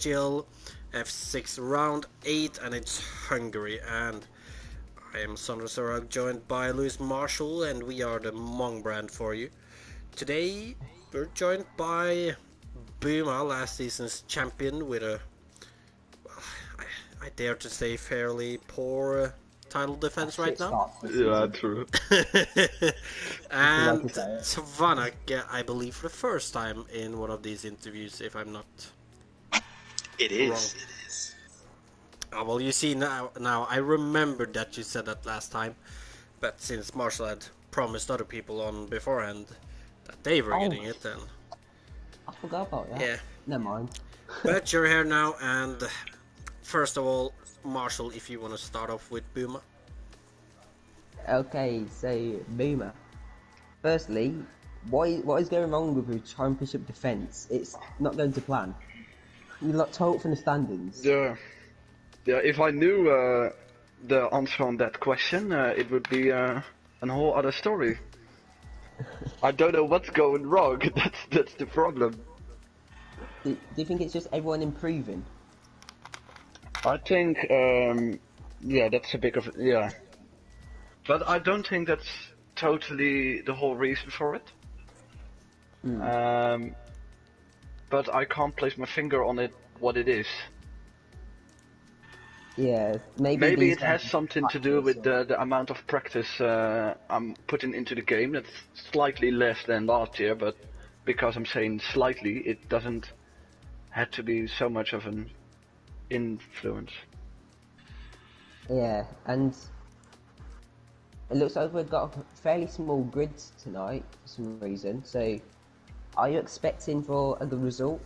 PSGL F6 round 8, and it's Hungary. And I am Sondra Sorag, joined by Louis Marshall, and we are the Mong brand for you. Today we're joined by Buma, last season's champion, with a, I dare to say, fairly poor title defense right now. Yeah, true. And Tvanak, I believe, for the first time in one of these interviews, if I'm not It wrong. is. It is. Oh, well, you see, now I remembered that you said that last time, but since Marshall had promised other people on beforehand that they were getting it, then I forgot about that. yeah, Never mind. but you're here now, and first of all, Marshall, if you want to start off with Buma. Okay, so Boomer. Firstly, what is going wrong with your championship defence? It's not going to plan. You look told from the standings. Yeah. If I knew the answer on that question, it would be a whole other story. I don't know what's going wrong. That's the problem. Do you think it's just everyone improving? I think, that's a big of yeah. But I don't think that's totally the whole reason for it. But I can't place my finger on it, what it is. Yeah, maybe it has something to do with the amount of practice I'm putting into the game. That's slightly less than last year, but because I'm saying slightly, it doesn't have to be so much of an influence. Yeah, and it looks like we've got a fairly small grid tonight for some reason. So, are you expecting for a good result?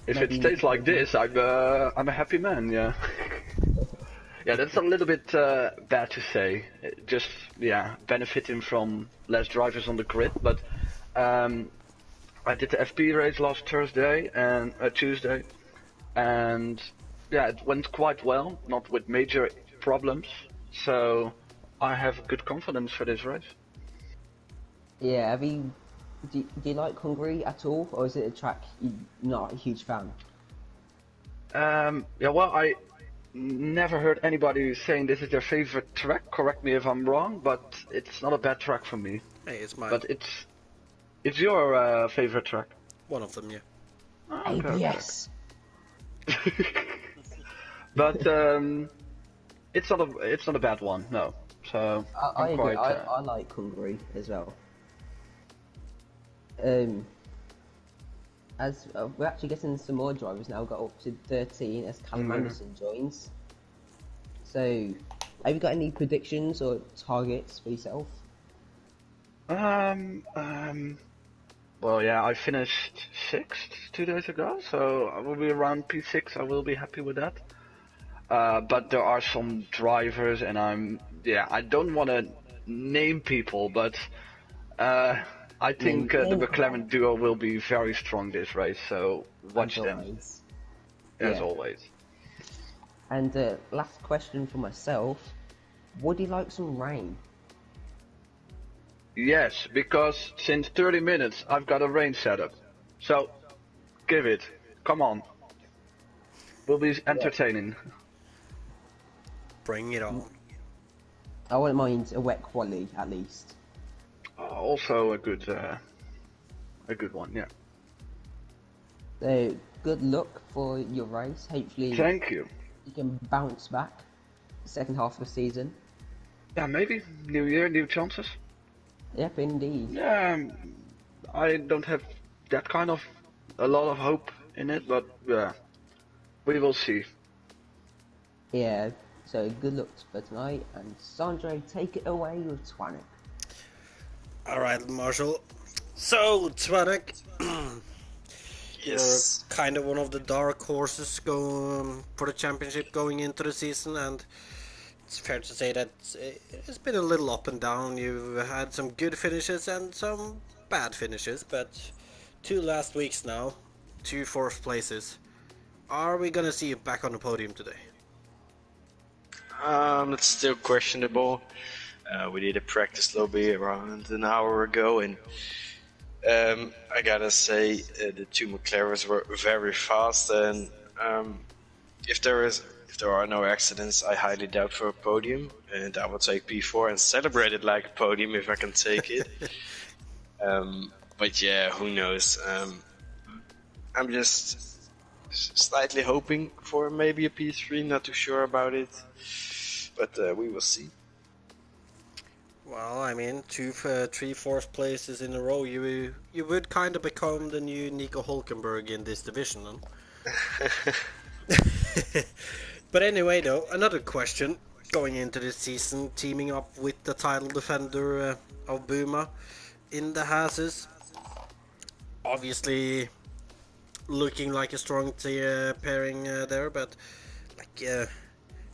If it stays like this, I'm a happy man. Yeah. Yeah, that's a little bit bad to say. Just benefiting from less drivers on the grid. But I did the FP race last Tuesday, and yeah, it went quite well, not with major problems. So I have good confidence for this race. Yeah, do you like Hungary at all, or is it a track you're not a huge fan? I never heard anybody saying this is their favorite track. Correct me if I'm wrong, but it's not a bad track for me. Hey, it's mine. But it's your favorite track. One of them, yeah. Oh, okay, yes. But it's not a bad one, no. So I agree. I like Hungary as well. As we're actually getting some more drivers now, got up to 13 as Callum Anderson joins. So, have you got any predictions or targets for yourself? Well, yeah, I finished 6th 2 days ago, so I will be around P6. I will be happy with that. But there are some drivers, and I don't want to name people, but I think the McLaren duo will be very strong this race, so watch them. As always. And last question for myself, would you like some rain? Yes, because since 30 minutes I've got a rain setup. So, give it. Come on. Will be entertaining. Bring it on. I wouldn't mind a wet quali at least. Also a good one, yeah. So, good luck for your race. Hopefully, thank you. You can bounce back the second half of the season. Yeah, maybe. New year, new chances. Yep, indeed. Yeah, I don't have that kind of a lot of hope in it, but yeah, we will see. Yeah, so good luck for tonight, and Sandro, take it away with Twanik. Alright, Marshall. So, Twanik, Yes. you're kind of one of the dark horses for the championship going into the season, and it's fair to say that it's been a little up and down. You've had some good finishes and some bad finishes, but 2 last weeks now, 2 fourth places. Are we gonna see you back on the podium today? It's still questionable. We did a practice lobby around an hour ago, and I gotta say the two McLarens were very fast, and If there are no accidents, I highly doubt for a podium, and I will take P4 and celebrate it like a podium if I can take it. But yeah, who knows? I'm just slightly hoping for maybe a P3. Not too sure about it, but we will see. Well, I mean, three fourth places in a row, you would kind of become the new Nico Hulkenberg in this division, then. But anyway, though, another question going into this season, teaming up with the title defender of Buma in the Hases. Obviously, looking like a strong pairing there, but like, do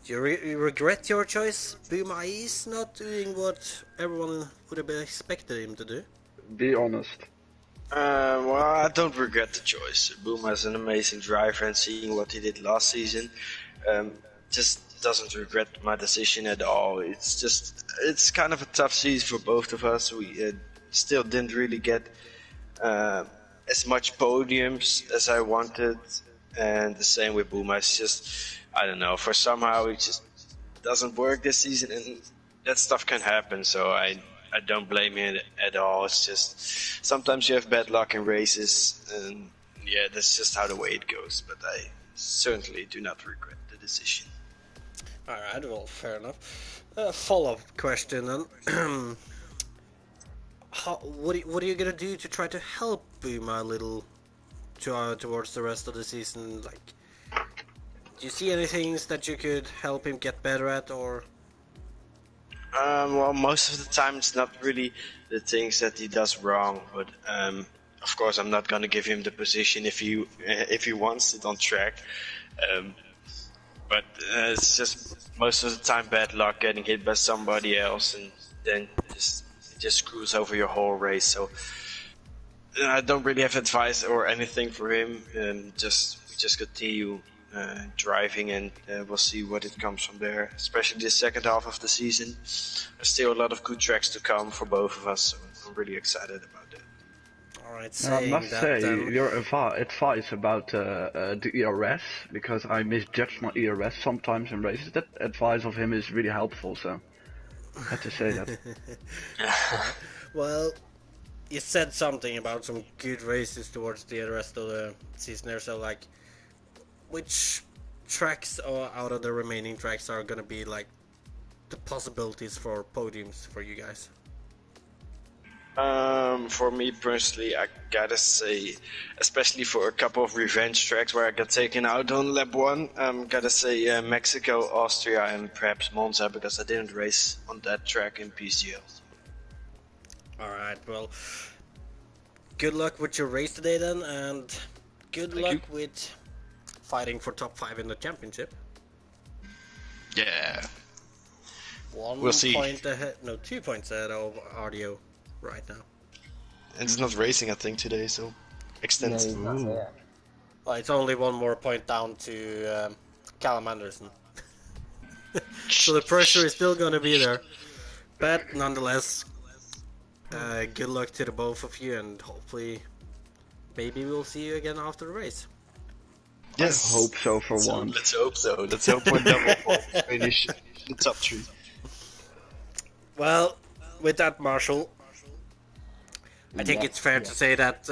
you regret your choice? Buma is not doing what everyone would have expected him to do. Be honest. Well, I don't regret the choice. Boom is an amazing driver, and seeing what he did last season, just doesn't regret my decision at all. It's kind of a tough season for both of us. We still didn't really get as much podiums as I wanted, and the same with Boom. It's just, I don't know, for somehow it just doesn't work this season, and that stuff can happen. So I don't blame him at all. It's just sometimes you have bad luck in races, and yeah, that's just how the way it goes. But I certainly do not regret the decision. Alright, well, fair enough. Follow-up question then. What are you gonna do to try to help Buma a little towards the rest of the season? Like, do you see any things that you could help him get better at, or? Well, most of the time it's not really the things that he does wrong, but of course I'm not gonna give him the position if he wants it on track. But it's just most of the time bad luck, getting hit by somebody else, and then it just screws over your whole race. So I don't really have advice or anything for him. We just continue driving, and we'll see what it comes from there. Especially the second half of the season, there's still a lot of good tracks to come for both of us. So I'm really excited about that. Alright, I must say, your advice about the ERS, because I misjudge my ERS sometimes in races, that advice of him is really helpful, so I had to say that. Well, you said something about some good races towards the rest of the season there, so like, which tracks out of the remaining tracks are gonna be like the possibilities for podiums for you guys? For me personally, I gotta say, especially for a couple of revenge tracks where I got taken out on lap 1, gotta say Mexico, Austria, and perhaps Monza, because I didn't race on that track in PSGL. Alright, well, good luck with your race today then, and good luck with fighting for top 5 in the championship. Yeah. We'll see. 2 points ahead of RDO right now. And it's not racing, I think, today, so extensive. No, Well, it's only one more point down to Callum Anderson. So the pressure is still going to be there. But nonetheless, good luck to the both of you, and hopefully maybe we'll see you again after the race. Yes. I hope so for once. Let's hope so. Let's hope we're double finish the top 3. Well, with that, Marshall, I think it's fair to say that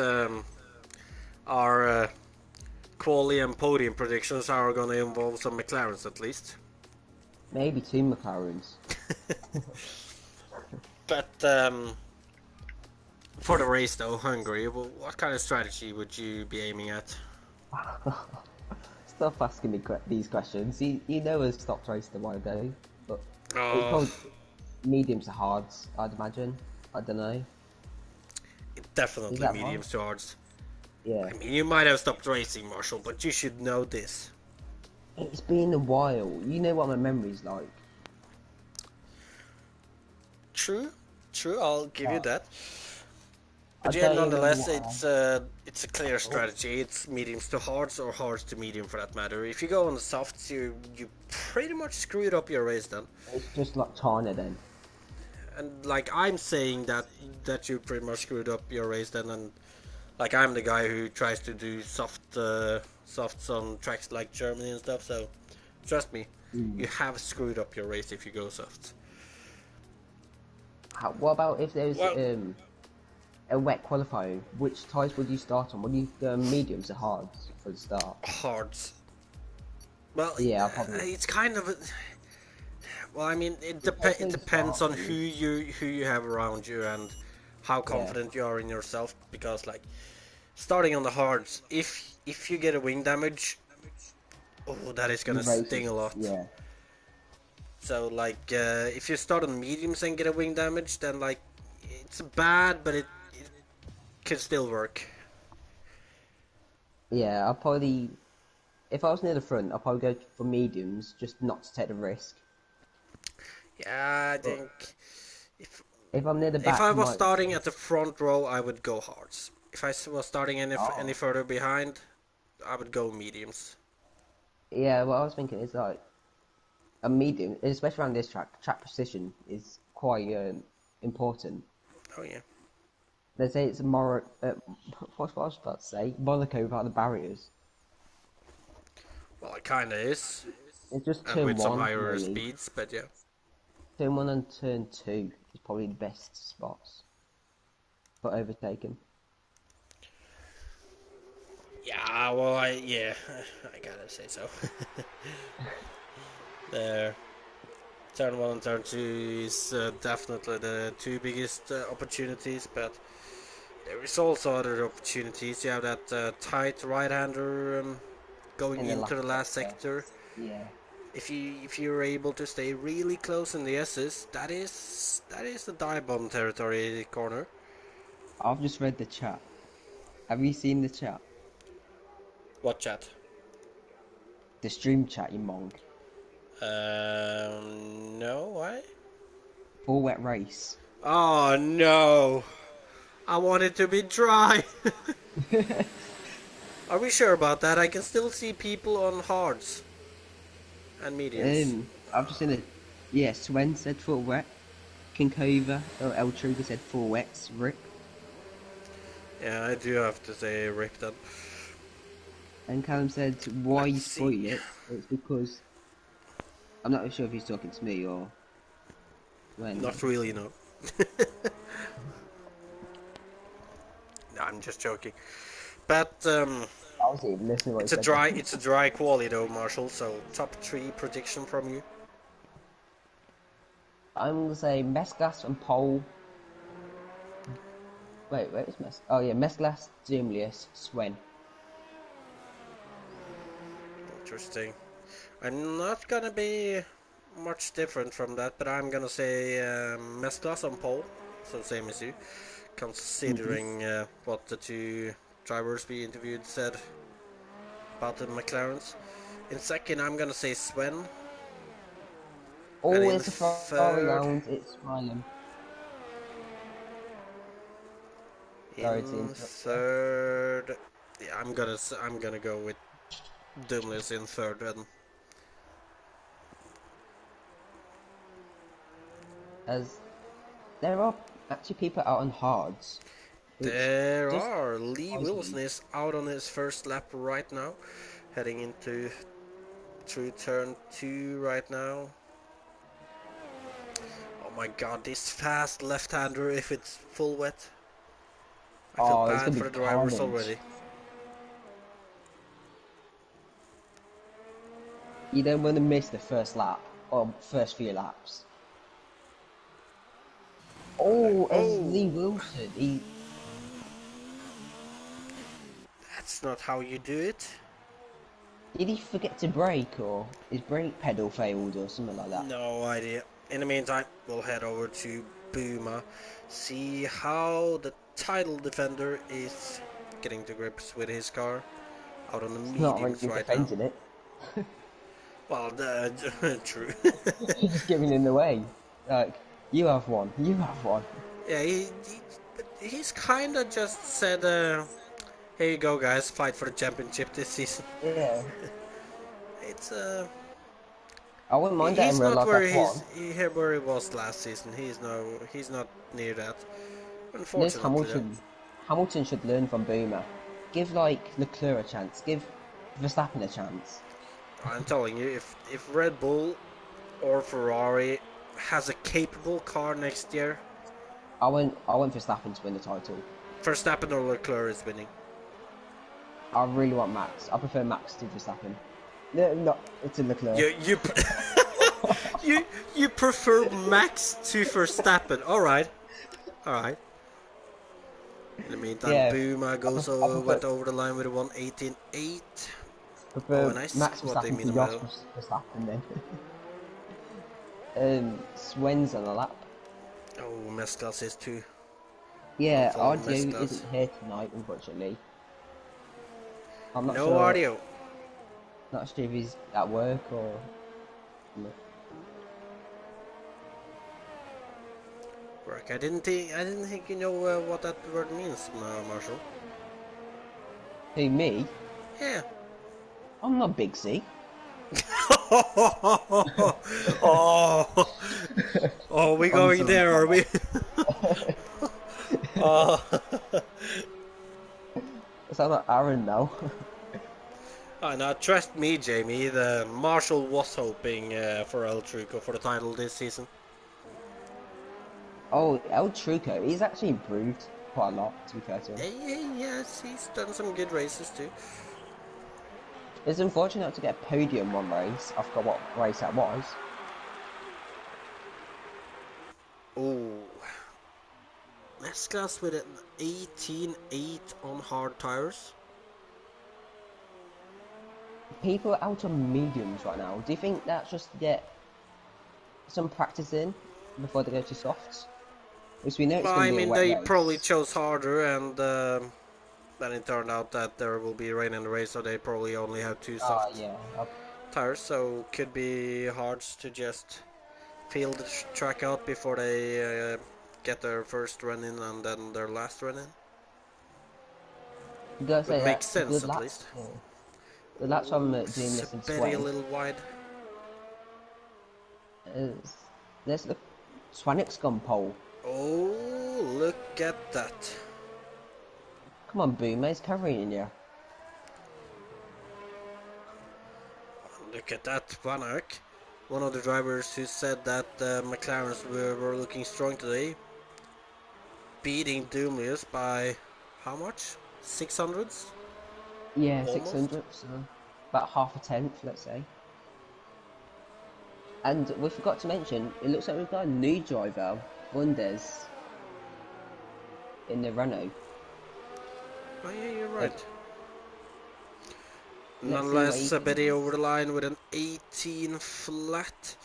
our quali and podium predictions are going to involve some McLarens at least. Maybe 2 McLarens. But for the race though, Hungary, what kind of strategy would you be aiming at? Stop asking me these questions. You know us stopped racing a while ago, but it's probably mediums to hards, I'd imagine. I don't know. Definitely mediums to hards. Yeah. I mean, you might have stopped racing, Marshall, but you should know this. It's been a while. You know what my memory's like. True, I'll give you that. But I yeah, don't nonetheless, even it's a clear strategy. It's mediums to hards or hards to medium for that matter. If you go on the softs, you pretty much screwed up your race then. It's just like China then. And like I'm saying that you pretty much screwed up your race then, and Like I'm the guy who tries to do softs on tracks like Germany and stuff. So trust me, you have screwed up your race if you go soft. What about if there's Well, a wet qualifying? Which tyres would you start on? Would you go mediums or hards for the start? hards. Well, Yeah, I'll probably. it's kind of. Well, I mean, There's it no depends start on really. who you have around you and how Yeah. confident you are in yourself. Because like starting on the hards, if you get a wing damage, oh, that is The gonna sting races. a lot. Yeah. So like, if you start on mediums and get a wing damage, then like, it's bad, but it can still work. Yeah, I'll probably. If I was near the front, I'll probably go for mediums, just not to take the risk. Yeah, I But think if if I'm near the if back, I I was might. starting at the front row, I would go hards. If I was starting any Oh. further behind, I would go mediums. Yeah, what I was thinking is like a medium, especially around this track. Track precision is quite important. Oh yeah. They say it's what I was about to say? Monaco without the barriers. Well, it kinda is, It's just and turn with some one, higher really. speeds, but yeah. Turn one and turn two is probably the best spots for overtaking. Yeah, well, yeah, I gotta say so. There, turn one and turn two is definitely the two biggest opportunities, but there is also other opportunities. You have that tight right-hander going In the into last the last sector. sector. Yeah. If you're able to stay really close in the S's, that is the dive bomb territory corner. I've just read the chat. Have you seen the chat? What chat? The stream chat, you mong. No, why? Full wet race. Oh no! I want it to be dry. Are we sure about that? I can still see people on hards and mediums. I've just seen it. Yeah, Swen said full wet. Kinkova or El Truga said full wets. Rip. Yeah, I do have to say rip that. And Callum said why Let's you see. spoil it. It's because I'm not sure if he's talking to me or when. Not really, no. No, I'm just joking. But I was even listening to what he said then. it's a dry quality though, Marshall. So top three prediction from you. I'm gonna say Mesglas and Pole. Wait, where is Mes? Oh yeah, Mesglas, Zimlius, Swen. Interesting. I'm not gonna be much different from that, but I'm gonna say Mesclas on pole, so same as you, Mm-hmm. considering what the two drivers we interviewed said about the McLarens. In second, I'm gonna say Sven, and Oh, in it's a Ferrari third, round. It's smiling. Sorry to in interrupt there. third, yeah, I'm gonna go with Dumless in third. And As there are actually people out on hards, which there does are Lee surprise me. Wilson is out on his first lap right now, heading into through turn two right now. Oh my god, this fast left-hander if it's full wet. I feel Oh, it's bad gonna for be the drivers carnage. already. You don't want to miss the first lap or first few laps. Oh, as Lee Oh, Wilson, he that's not how you do it. did he forget to brake or his brake pedal failed or something like that? No idea. In the meantime, we'll head over to Boomer, see how the title defender is getting to grips with his car out on the He's not really mediums right now. defending it. Well, true. He's just giving it away. Like, you have one, you have one. Yeah, he's kind of just said, "Here you go, guys, fight for the championship this season." Yeah. It's I wouldn't mind that in he's real not life where F1. he was last season. He's not near that. There's Unfortunately, though. Hamilton. Hamilton should learn from Boomer. Give like Leclerc a chance. Give Verstappen a chance. I'm telling you, if Red Bull or Ferrari has a capable car next year, I want Verstappen to win the title. Verstappen or Leclerc is winning. I really want Max. I prefer Max to Verstappen. No, it's a Leclerc. You you you prefer Max to Verstappen? All right, all right. In the meantime, Yeah, Buma goes I went over the line with a 1:18.8. Oh, prefer and I see Max what they Verstappen mean to Jos about. Verstappen then. Swen's on the lap. Oh, Mesclas is too. Yeah, Uncle RDO Mesclas. isn't here tonight, unfortunately. I'm not No sure. audio. Not sure if he's at work or. Work. I didn't think you know what that word means, Marshall. Who, me? Yeah. I'm not Big C. Oh, oh, we I'm going sorry there, are about we? Oh. Is that not Aaron now? Oh, now trust me, Jamie. The Marshall was hoping for El Truco for the title this season. Oh, El Truco, he's actually improved quite a lot, to be fair to him. Yes, he's done some good races too. It's unfortunate not to get a podium one race. I forgot what race that was. Oh, Mesclas with an 18.8 on hard tires. People are out on mediums right now. Do you think that's just to get some practice in before they go to softs? Because we know it's Well, going I to be a mean, wet they probably race. chose harder, and then it turned out that there will be rain in the race, so they probably only have two Ah, soft yeah. tires. So could be hard to just feel the track out before they get their first run in and then their last run in. You gotta Would say make that sense at least. good laps from James and Very a Swain. little wide. Let's look. Swanwick's gone pole. Oh, look at that. Come on, Boomer, he's covering you. Look at that, Van Aert. One of the drivers who said that McLarens were looking strong today. Beating Doomlius by how much? 600s? Yeah, Almost? 600, so about half a tenth, let's say. And we forgot to mention, it looks like we've got a new driver, Bundes, in the Renault. Oh yeah, you're So right. let's see what he Nonetheless, can Betty do. over the line with an 18 flat.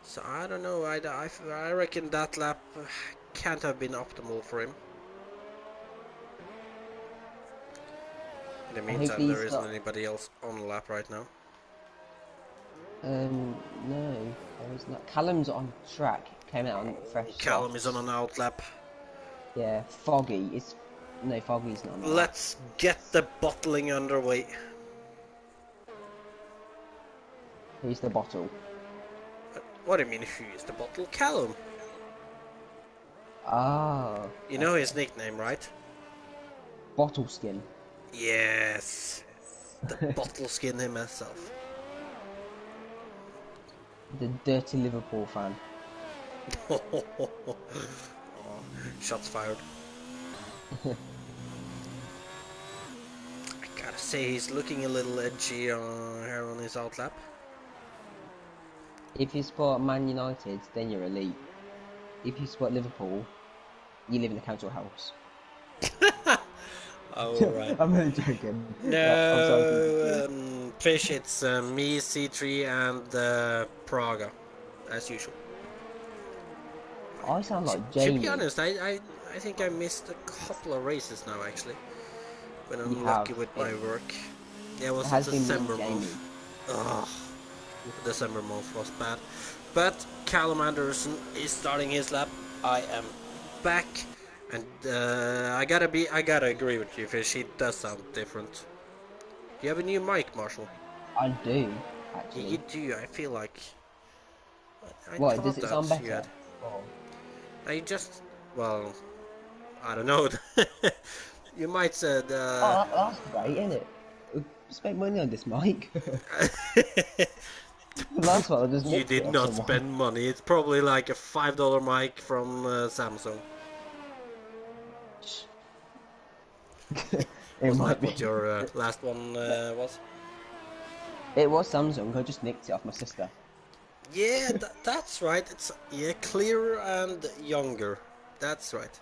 So I don't know, I reckon that lap can't have been optimal for him. In the I hope meantime, there he's isn't got. anybody else on the lap right now. No, there is not. Callum's on track, came out on fresh Oh, Callum is on softs. an out lap. Yeah, Foggy. It's. No, Foggy's not on the lap. Let's get the bottling underway. Here's the bottle. What do you mean, who is the bottle? Callum. Ah, You know his okay. nickname, right? Bottle skin. Yes. The bottle skin himself. The dirty Liverpool fan. Oh, shots fired. I gotta say, he's looking a little edgy here on his outlap. If you support Man United, then you're elite. If you support Liverpool, you live in a council house. Oh, right. I'm only joking. I'm sorry to No, Fish, it's me, C3, and Praga, as usual. I sound like To be Jamie. honest, I think I missed a couple of races now, actually. When You I'm have. lucky with It, my work. Yeah, it it was a has been me and December month. Jamie. Ugh, December month was bad. But Callum Anderson is starting his lap. I am back. And I gotta agree with you, Fish. He does sound different. You have a new mic, Marshall. I do, You actually. do. I feel like I What, does thought it sound that you better? had. Oh. I just well, I don't know. You might said. Oh, that's great, isn't it? We spent money on this mic. The last one, I just You nicked it did off not someone. spend money. It's probably like a $5 mic from Samsung. It Wasn't might that what be. your last one was? It was Samsung. I just nicked it off my sister. Yeah, that's right. It's clearer and younger. That's right.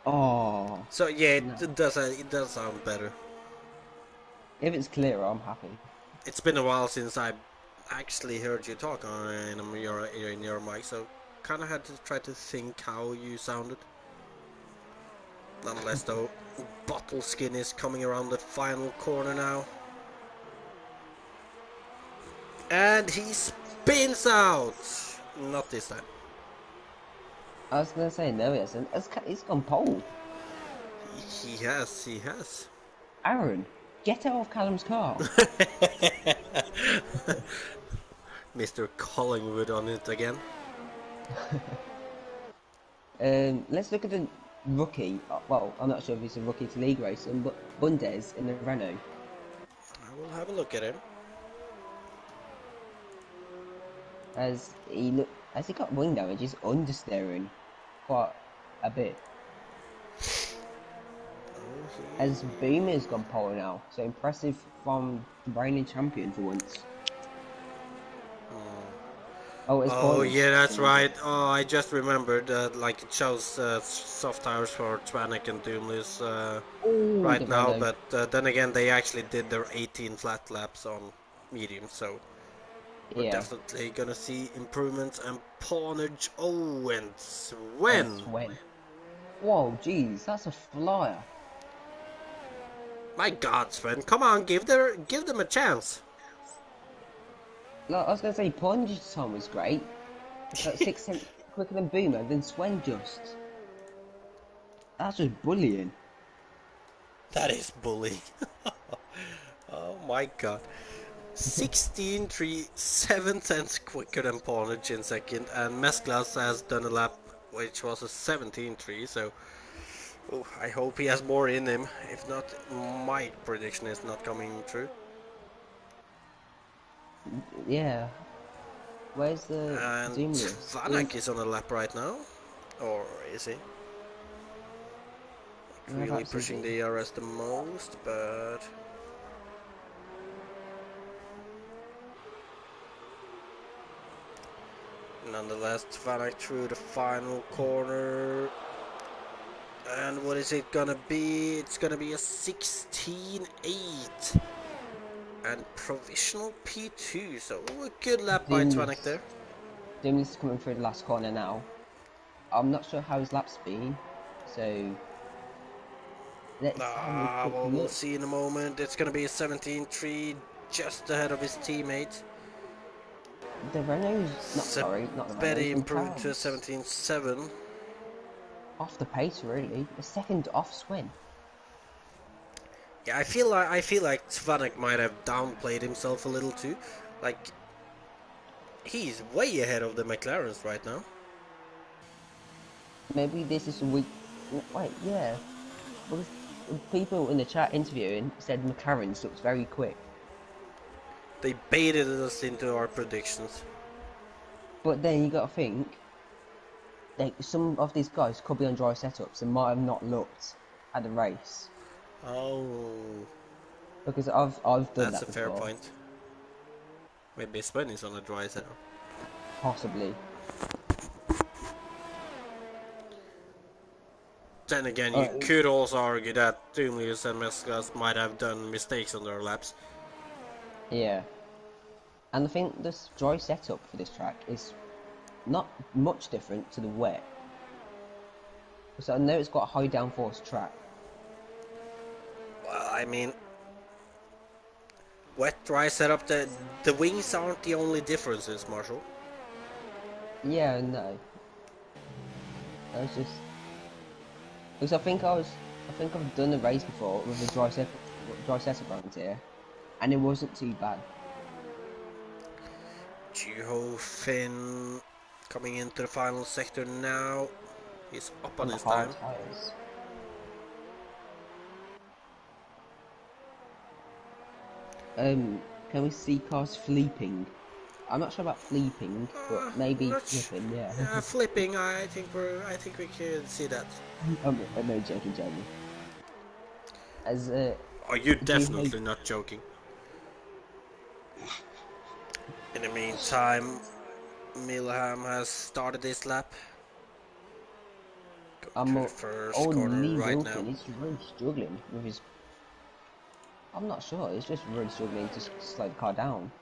Oh So yeah, no! it does sound better. If it's clearer, I'm happy. It's been a while since I actually heard you talk in your mic, so kind of had to try to think how you sounded. Nonetheless, though, Bottle Skin is coming around the final corner now, and he spins out. Not this time. I was gonna say no, it isn't. It's gone pole. He has. He has. Aaron, get out of Callum's car. Mr. Collingwood on it again. Let's look at the rookie. Well, I'm not sure if he's a rookie to league racing, but Bundes in the Renault. I will have a look at him. Has he got wing damage? He's understeering quite a bit. As Boomer's gone pole now, so impressive from the reigning champion for once. Oh, it's Oh corners. yeah, that's right. Oh, I just remembered that like it shows soft tires for Tvanek and Doomless Oh, right the now, Renault. but then again they actually did their 18 flat laps on medium, so we're Yeah, definitely gonna see improvements and pawnage. Oh, and and Sven, Swen. Whoa, jeez, that's a flyer. my God, Sven, come on, give them a chance. Like, I was gonna say, Ponge's time was great. It's like 6 cents quicker than Boomer, then Swen just. That's just bullying. That is bullying. Oh my God. 16.3, 7 tenths quicker than Pawnage in second, and Mesclas has done a lap which was a 17.3, so I hope he has more in him. If not, my prediction is not coming true. Yeah. Where's the And Doomless? Vanak is on a lap right now, or is he? Really Whereabouts is pushing he? the ERS the most, but nonetheless, Vanak through the final corner. And what is it gonna be? It's gonna be a 16.8 and provisional P2. So a good lap by Tvanek Doomless. there. Doomless is coming through the last corner now. I'm not sure how his lap's been, so let's have a quick We'll look. see in a moment. It's gonna be a 17.3, just ahead of his teammate. The Renault's not sorry, not the Sebetti Renault's improved to a McLaren's 17.7. off the pace really. A second off Swen. Yeah, I feel like Tvanek might have downplayed himself a little too. Like he's way ahead of the McLarens right now. Maybe this is a week. Wait, yeah. Because people in the chat interviewing said McLaren's looks very quick, They baited us into our predictions. but then you got to think. Like some of these guys could be on dry setups and might have not looked at the race Oh, because I've done that's a that fair before, point. Maybe Sven is on a dry setup. possibly. Then again, you Uh, could also argue that Doomlius and Mesclas might have done mistakes on their laps. yeah, and I think this dry setup for this track is not much different to the wet. So I know it's got a high downforce track. Well, I mean, wet dry setup. The wings aren't the only differences, Marshall. Yeah, no, I was just because I think I've done a race before with a dry setup around here, and it wasn't too bad. Juho Finn coming into the final sector now. He's up on On the his hard time. tires. can we see cars flipping? I'm not sure about flipping, but maybe Much, flipping. Yeah. flipping. I think we can see that. I'm no joking, Jamie. As Oh, you're do you hate? definitely not joking. In the meantime, Milham has started this lap. Going through the first Oh, corner Lee right now. Wilson is really struggling with his. I'm not sure. He's just really struggling to slow the car down.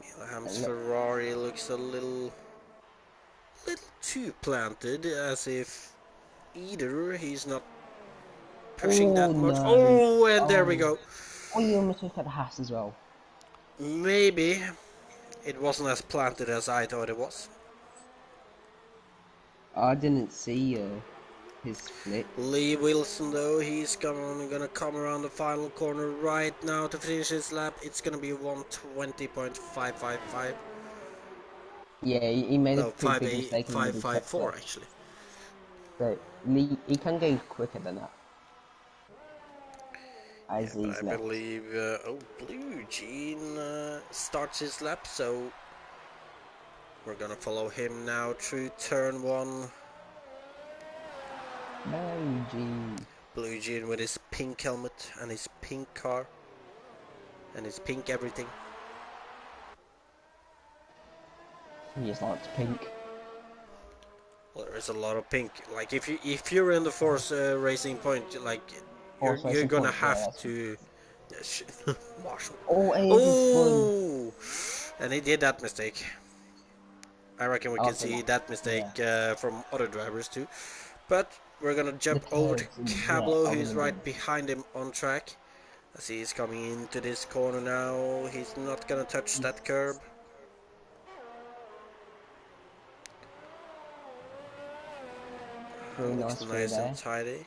Milham's And look, Ferrari looks a little too planted, as if either he's not pushing oh that much. no! Oh, and there we Oh, go. oh, you almost took at the Haas as well. Maybe it wasn't as planted as I thought it was. I didn't see his flip. Lee Wilson, though, he's gonna come around the final corner right now to finish his lap. It's gonna be 1:20.555. Yeah, he made a No, pretty big mistake in the middle sector. 5:8.554 actually. So Lee, he can go quicker than that Yeah, as but he's I left. believe Blue Jean starts his lap, so we're gonna follow him now through turn one. No, G. Blue Jean with his pink helmet and his pink car and his pink everything. He just likes pink. Well, there is a lot of pink. Like if you're in the Force Racing Point, like Horse you're racing gonna points, yeah, have that's. to. Marshall. Oh, it is his fun. Oh, and he did that mistake. I reckon we I can think see that. that mistake Yeah, from other drivers too. But we're gonna the jump over to curves and yeah, Cablo, are who's really right good. behind him on track. As he's coming into this corner now, he's not gonna touch He's that curb. very Looks nice through nice and there. tidy.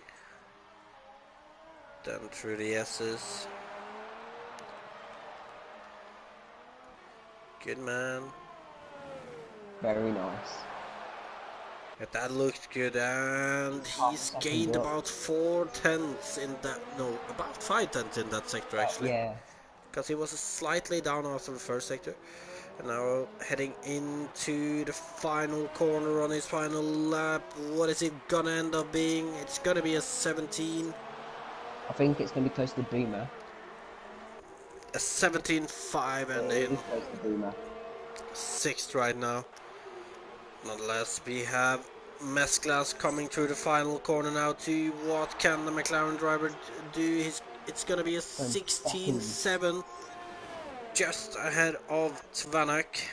Then through the S's. Good man. Very nice. Yeah, that looked good, and Half a he's second gained up. about 4 tenths in that. No, about 5 tenths in that sector actually, Yeah. because he was slightly down after the first sector. And now heading into the final corner on his final lap. What is it gonna end up being? It's gonna be a 17. I think it's gonna be close to the Boomer. A 17.5 Yeah, and it in is close to the Boomer. sixth right now. Nonetheless, we have Mesclas coming through the final corner now to what can the McLaren driver do? It's gonna be a Some seconds. 16.7 just ahead of Tvanak.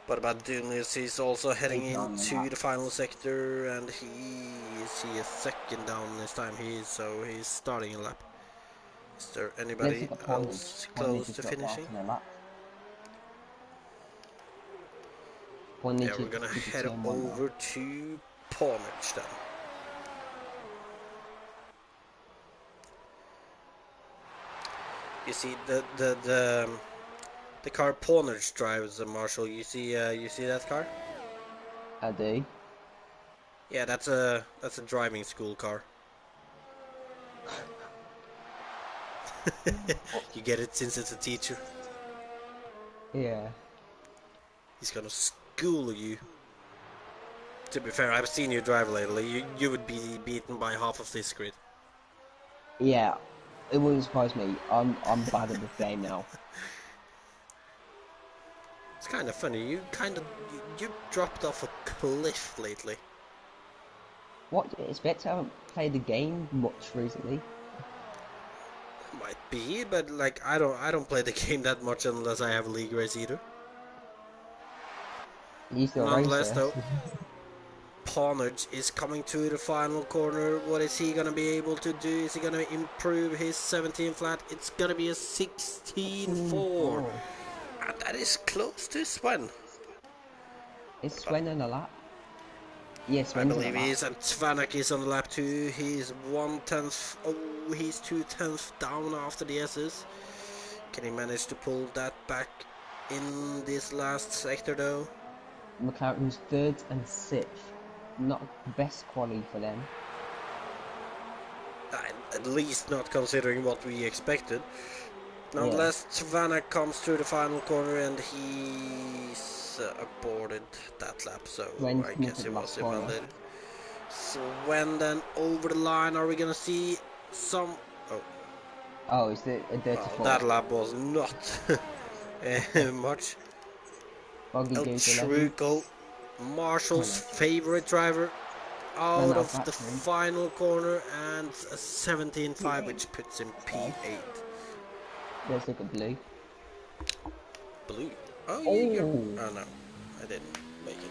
But about Dunis, he's also heading Big down on into that. the final sector, and he is second down this time. He's starting a lap. Is there Let's anybody look at Pointage. else Pointage close has to dropped off finishing? in a lap. Yeah, Pointage we're gonna is a head turn one now. over to Pornage then. You see the car Pornage drives, Marshall. You see that car? I do. Yeah, that's a driving school car. Oh, You get it since it's a teacher. yeah. He's gonna school you. To be fair, I've seen you drive lately. You would be beaten by half of this grid. Yeah. It wouldn't surprise me. I'm bad at this game now. It's kind of funny. You dropped off a cliff lately. What do you expect? I haven't played the game much recently. Might be, but like I don't play the game that much unless I have a league race either. You still a Nonetheless, racer? though, Ponage is coming to the final corner. What is he gonna be able to do? Is he gonna improve his 17 flat? It's gonna be a 16.4, 16-4. and that is close to Sven. Is But Sven on a lap? Yeah, I Sven's on a believe he lap. is, and Tvanak is on the lap too. He's 1 tenth. Oh, he's 2 tenths down after the S's. Can he manage to pull that back in this last sector though? McLaren's third and sixth. Not the best quality for them. At least not considering what we expected. Yeah. Nonetheless, Savannah comes through the final corner and he's aborted that lap, so When I come into guess the it was last corner. invalid. So when then over the line, are we gonna see some? Oh, Oh, is it a dirty well, four? that lap was not much. Boggy El goes 11. Truco, Oh Marshall's no. favorite driver, Ran out out of of the battery. final corner and a 17.5, P8. which puts him Okay. P8. Let's look at blue. Blue. Oh, you're. Oh, Oh no, I didn't make it.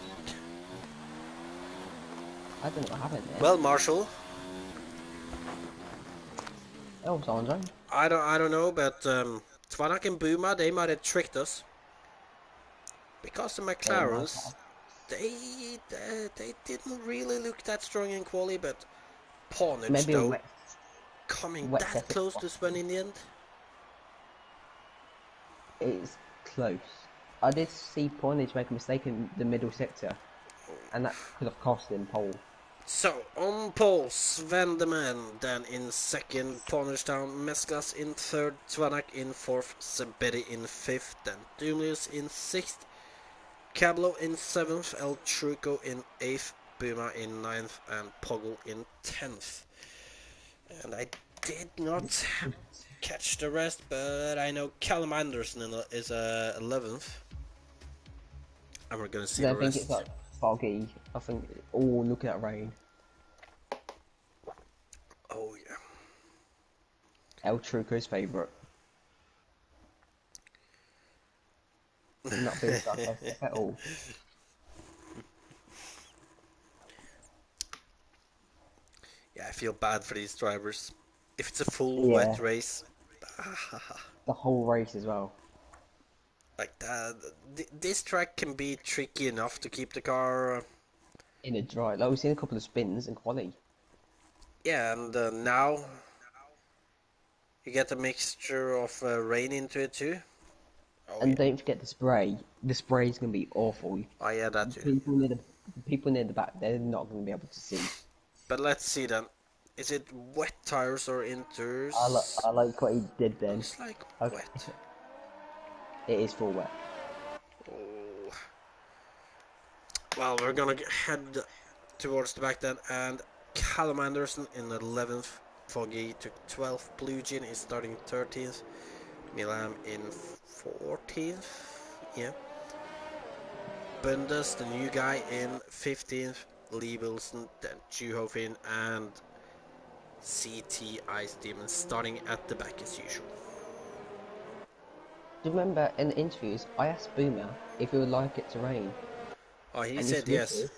I don't know what happened there. Well, Marshall, Oh, it's Andre. I don't know, but Tvanak and Buma, they might have tricked us because the They might McLarens, have. they didn't really look that strong in quali, but Pawnage Maybe a though coming wet that setup close to Sven possible. in the end. It's close. I did see Pornage make a mistake in the middle sector, and that could have cost him pole. So on pole, Sven the man, then in second, Pawnage down, Mesclas in third, Tvanak in fourth, Sabedi in fifth, then Dumlius in sixth, Cablo in 7th, El Truco in 8th, Buma in ninth, and Poggle in 10th. And I did not catch the rest, but I know Callum Anderson is 11th. And we're gonna see Then the I think it's rest. like foggy. I think, oh, look at that rain. Oh yeah. El Truco's favourite. Not being sarcastic at all. Yeah, I feel bad for these drivers. If it's a full wet Yeah, race, the whole race as well. like that, this track can be tricky enough to keep the car. In a dry, like we've seen a couple of spins and quali. Yeah, and now you get a mixture of rain into it too. Oh And yeah. don't forget the spray. The spray is going to be awful. Oh yeah, that The too. people near the people near the back, they're not going to be able to see. But let's see then. Is it wet tires or inters? I like what he did then. Looks like Okay. wet. It is full wet. Oh. Well, we're gonna head towards the back then, and Callum Anderson in 11th. Foggy took 12th. Blue Jean is starting 13th. Milam in 14th. Yeah. Bundes, the new guy, in 15th. Lee Wilson, then Juhofin, and CT Ice Demon starting at the back as usual. Do you remember in the interviews, I asked Boomer if he would like it to rain, Oh, he and he said yes. suggested,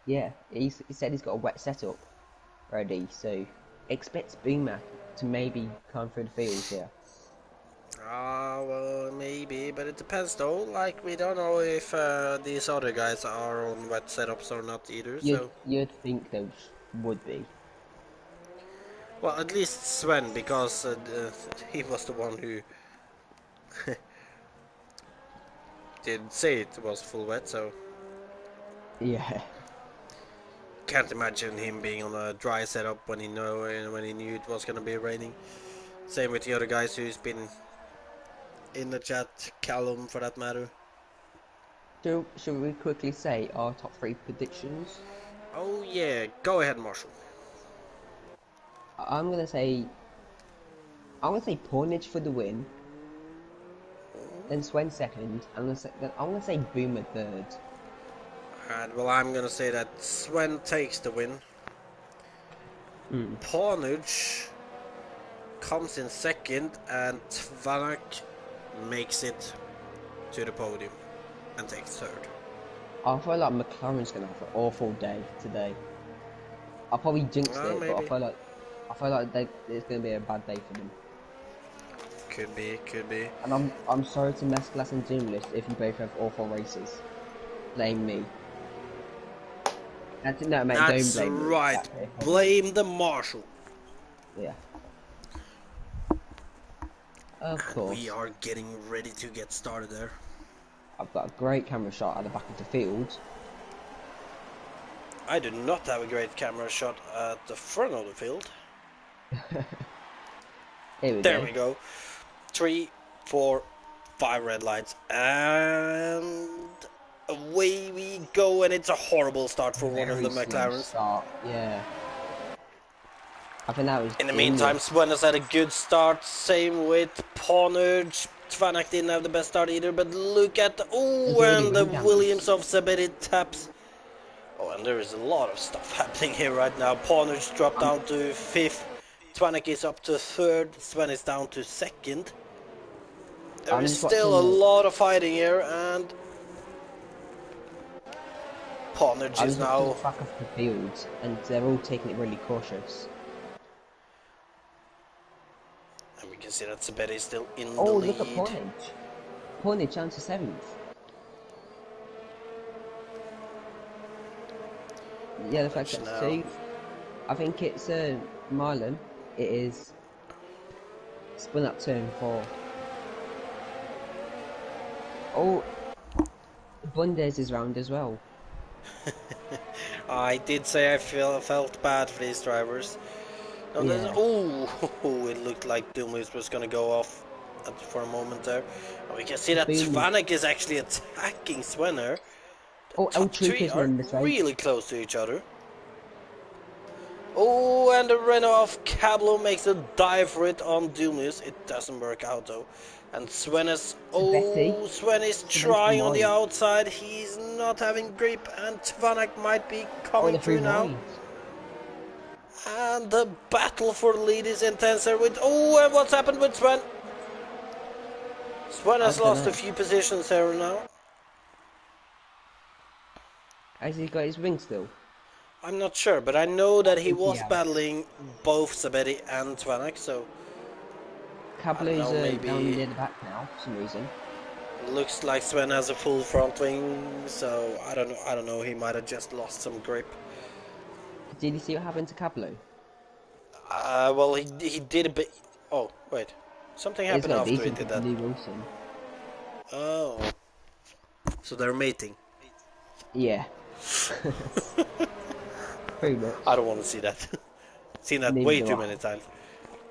yeah, he said he's got a wet setup ready, so expect Boomer to maybe come through the fields here. Ah, well, maybe, but it depends though. Like, we don't know if these other guys are on wet setups or not either, so. You'd think those would be. Well, at least Sven, because he was the one who did say it was full wet, so. Yeah. Can't imagine him being on a dry setup when when he knew it was gonna be raining. Same with the other guys who's been in the chat, Callum for that matter. Should we quickly say our top three predictions? Oh yeah, go ahead, Marshall. I'm gonna say Pornage for the win, then Swen second, and then I'm gonna say Boomer third. And well, I'm gonna say that Sven takes the win. Hmm. Pawnage comes in second, and Tvanak makes it to the podium and takes third. I feel like McLaren's gonna have an awful day today. I probably jinxed it, but Maybe. I feel like it's gonna be a bad day for them. Could be, could be. And I'm sorry to mess Glass and Journalist if you both have awful races. Blame me. No, mate, don't That's blame me. right. Blame the marshal. Yeah. Of And we course. are getting ready to get started there. I've got a great camera shot at the back of the field. I do not have a great camera shot at the front of the field. Here we There go. we go. 3, 4, 5 red lights, and away we go. And it's a horrible start for one of Very the slow McLarens. start. Yeah. I think that was In the meantime, genius. Sven has had a good start. Same with Ponage. Tvanak didn't have the best start either, but look at There's already and the wing damage. Williams of Saberi taps. Oh, and there is a lot of stuff happening here right now. Ponage dropped I'm, down to 5th. Tvanak is up to 3rd. Sven is down to 2nd. There I'm is just still watching a the. lot of fighting here, and Ponage I is was watching the now. track of the fields, and they're all taking it really cautious. And we can see that Saberi is still in the Oh, look at lead. Pornage. Pornage down to 7th. Yeah, the fact Ponage that's now. 2. I think it's Marlon. It is spun up turn 4. Oh, Bundes is round as well. I did say I felt bad for these drivers. And then, Yeah. oh, it looked like Doomless was going to go off for a moment there. And we can see that Boom. Tvanek is actually attacking Swenner. Oh, El Top 3 Truco's are winning this race. really close to each other. Oh, and the Renault of Cablo makes a dive for it on Doomless. It doesn't work out though. And Sven is, Sabetti. Sven is Sabetti trying on the wide. outside. He's not having grip, and Tvanek might be Oh, coming the free through now. wide. And the battle for the lead is intense there with, oh, and what's happened with Sven? Sven I has don't lost a know. few positions here now. Has he got his ring still? I'm not sure, but I know that I he think he was has. battling both Sabetti and Tvanek, so I don't Cablo's know, down maybe near the back now for some reason. looks like Sven has a full front wing, so I don't know, he might have just lost some grip. Did you see what happened to Cablo? Well, he did a bit. Oh, wait. Something It's happened got a after he decent did hit to that. Lee Wilson. Oh. So they're mating. Yeah. Pretty much. I don't want to see that. Seen that Neither way do too I. many times.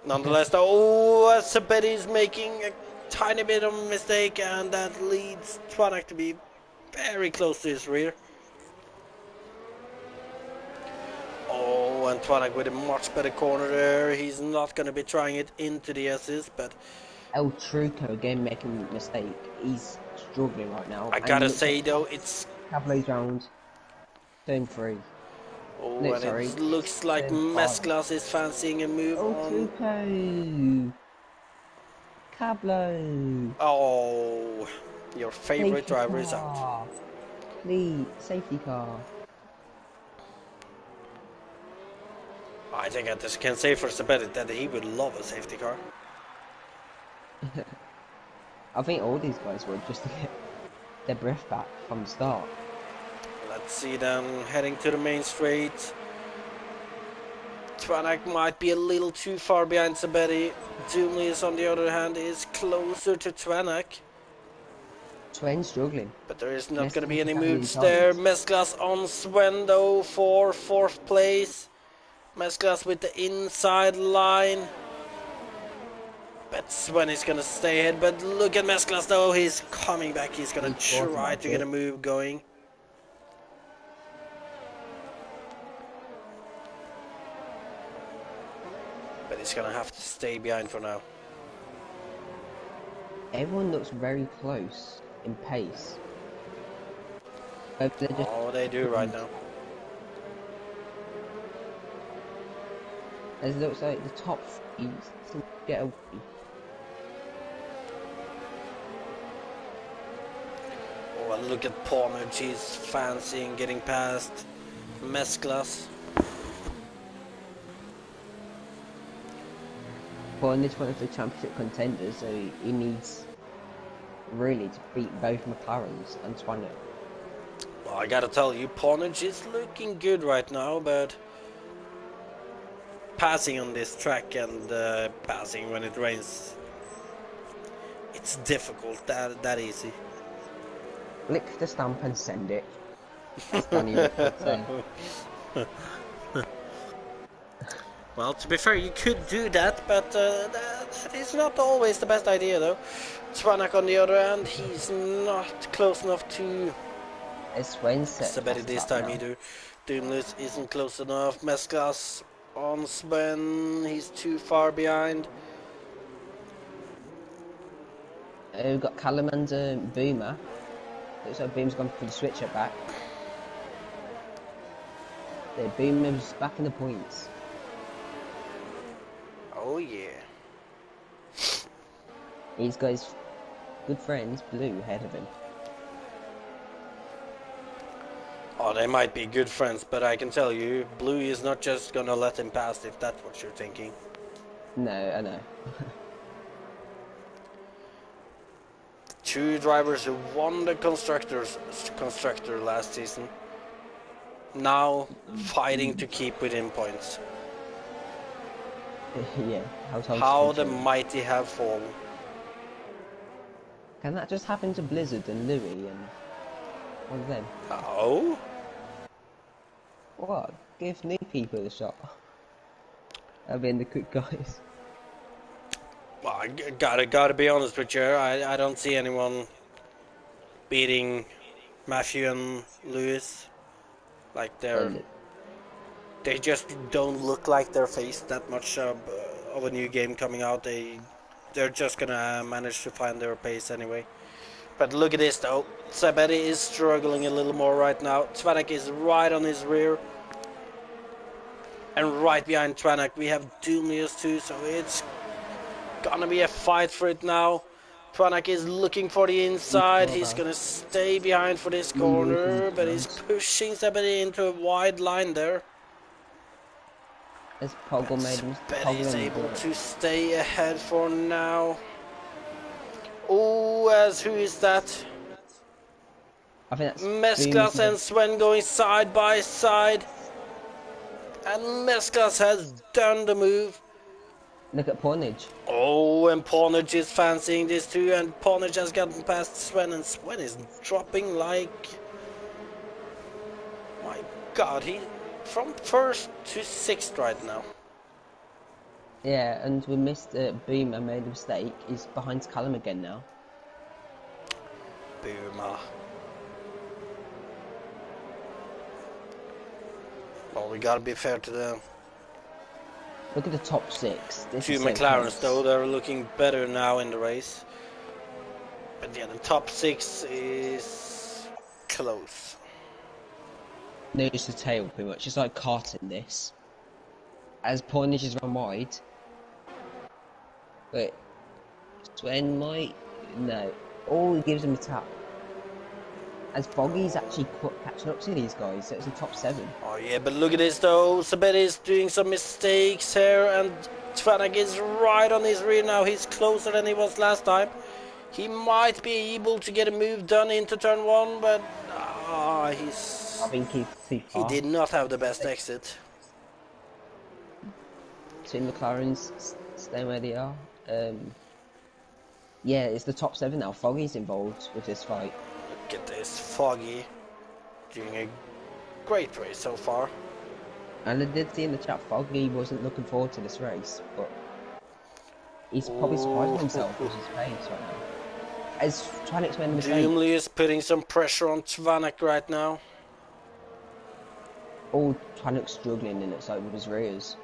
Nonetheless, though, Sabetti's making a tiny bit of a mistake, and that leads Twanak to be very close to his rear. Oh, and Twanak with a much better corner there. He's not going to be trying it into the assist, but El Truco again making a mistake. He's struggling right now. I And gotta looks say, like though, it's... Cablo's round. Turn 3. Oh, No, and sorry. it looks like Turn 5. Mesclas is fancying a move El on... Truco! Cablo! Oh, your favorite Safety driver is out. car! Please, safety car. I think I just can say for Sabetti that he would love a safety car. I think all these guys would just to get their breath back from the start. Let's see them heading to the main straight. Twanak might be a little too far behind Sabetti. Doomless, on the other hand, is closer to Twanak. Sven's struggling. But there is not Mesclas going to be any is having moves times. there. Mesclas on Sven though for 4th place. Mesclas with the inside line. But Sven is going to stay ahead. But look at Mesclas though. He's coming back. He's going to He's forcing try that to get a bit. move going. But he's going to have to stay behind for now. Everyone looks very close in pace. But they're just Oh, they do right now. It looks like the top 3 seem to get away. Oh, and look at Pornage. He's fancying getting past Mesclas. Born is one of the championship contenders, so he needs really to beat both McLarens and Swanner. Well, I gotta tell you, Pornage is looking good right now, but passing on this track and passing when it rains, it's difficult, that easy. Lick the stamp and send it. As Danny Rick would say. Well, to be fair, you could do that, but that is not always the best idea, though. Svanak, on the other hand, he's not close enough to It's Wednesday. Saberi this time either. Doomless isn't close enough. Mescas on Sven, he's too far behind. We've got Callum and Boomer. Looks like Boomer's gone for the switcher back. The Boomer's back in the points. Oh yeah. He's got his good friends, Blue, ahead of him. Oh, they might be good friends, but I can tell you, Blue is not just gonna let him pass if that's what you're thinking. No, I know. Two drivers who won the constructor last season, now fighting to keep within points. Yeah, how the mighty have fallen. Can that just happen to Blizzard and Louis and one of them? Oh? What? Give new people a shot. I'll be in the quick guys. Well, I gotta be honest with you. I don't see anyone beating Matthew and Lewis. Like they just don't look like they're faced that much of a new game coming out. They're just gonna manage to find their pace anyway. But look at this though. Saberi is struggling a little more right now. Tvanek is right on his rear. And right behind Tvanek we have Doomlius too, so it's gonna be a fight for it now. Tvanek is looking for the inside. He's gonna stay behind for this corner, but he's pushing Saberi into a wide line there. As Poggle made him. Saberi is able to stay ahead for now. Oh, who is that? I think that's Mesclas and Sven going side by side. And Mesclas has done the move. Look at Pornage. Oh, and Pornage is fancying this too, and Pornage has gotten past Sven, and Sven is dropping like... My god, he from 1st to 6th right now. Yeah, and we missed Boomer made a mistake. He's behind Callum again now. Boomer. Well, we gotta be fair to them. Look at the top 6. Two McLarens though, they're looking better now in the race. But yeah, the top 6 is close. No, it's the tail pretty much. It's like karting this. As Pornage is run wide. But Sven might... No. Oh, he gives him a tap. As Foggy's actually catching up to these guys, so it's the top 7. Oh yeah, but look at this though. Saberi is doing some mistakes here, and Tvanek is right on his rear now. He's closer than he was last time. He might be able to get a move done into turn 1, but he's... I think he's too far. He did not have the best exit. Two McLarens staying where they are. Yeah, it's the top 7 now. Foggy's involved with this fight. Look at this, Foggy doing a great race so far. And I did see in the chat Foggy wasn't looking forward to this race, but he's probably surprising himself with his pace right now. As Tvanek's made a mistake. Doomley is putting some pressure on Tvanek right now. Oh, Tvanek's struggling in it, so with his rears.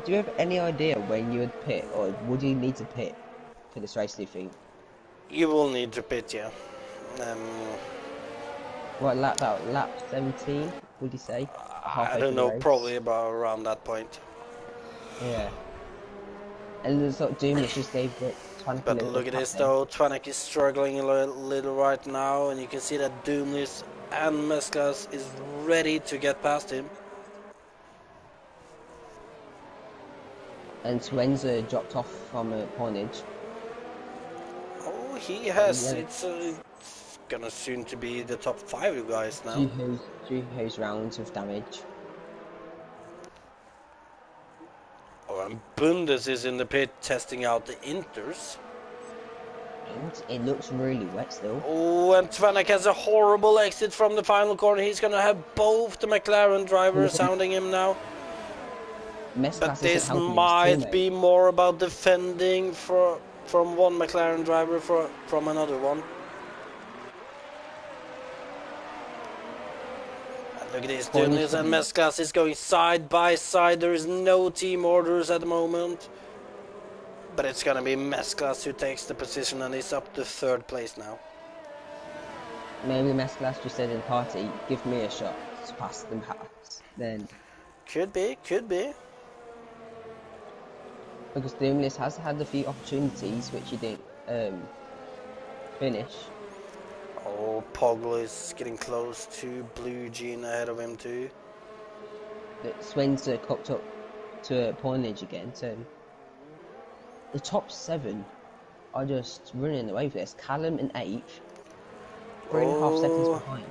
Do you have any idea when you would pit, or would you need to pit for this race, do you think? You will need to pit, yeah. What lap 17, would you say? I don't know, probably about around that point. Yeah. And the sort of Doomless just gave it Tvanek. But look at this though, Tvanek is struggling a little right now, and you can see that Doomless and Mesclas is ready to get past him. And Swenza dropped off from Pornage. Oh, he has. Yeah. It's gonna soon to be the top 5 guys now. Two hose rounds of damage. Oh, and Bundes is in the pit testing out the Inters. And it looks really wet still. Oh, and Tvanek has a horrible exit from the final corner. He's gonna have both the McLaren drivers sounding him now. But Mesclas isn't this helping his might teammate. be more about defending from one McLaren driver from another one. And look at this, Dunis and Mesclas is going side by side. There is no team orders at the moment. But it's gonna be Mesclas who takes the position and is up to 3rd place now. Maybe Mesclas just said in the party, give me a shot to pass them past. Then. Could be, could be. Because Doomless has had a few opportunities which he didn't finish. Oh, Poggle is getting close to Blue Jean ahead of him too. But Swen's cocked up to Pornage again, so the top 7 are just running away with this. Callum in 8th, 3.5 seconds behind.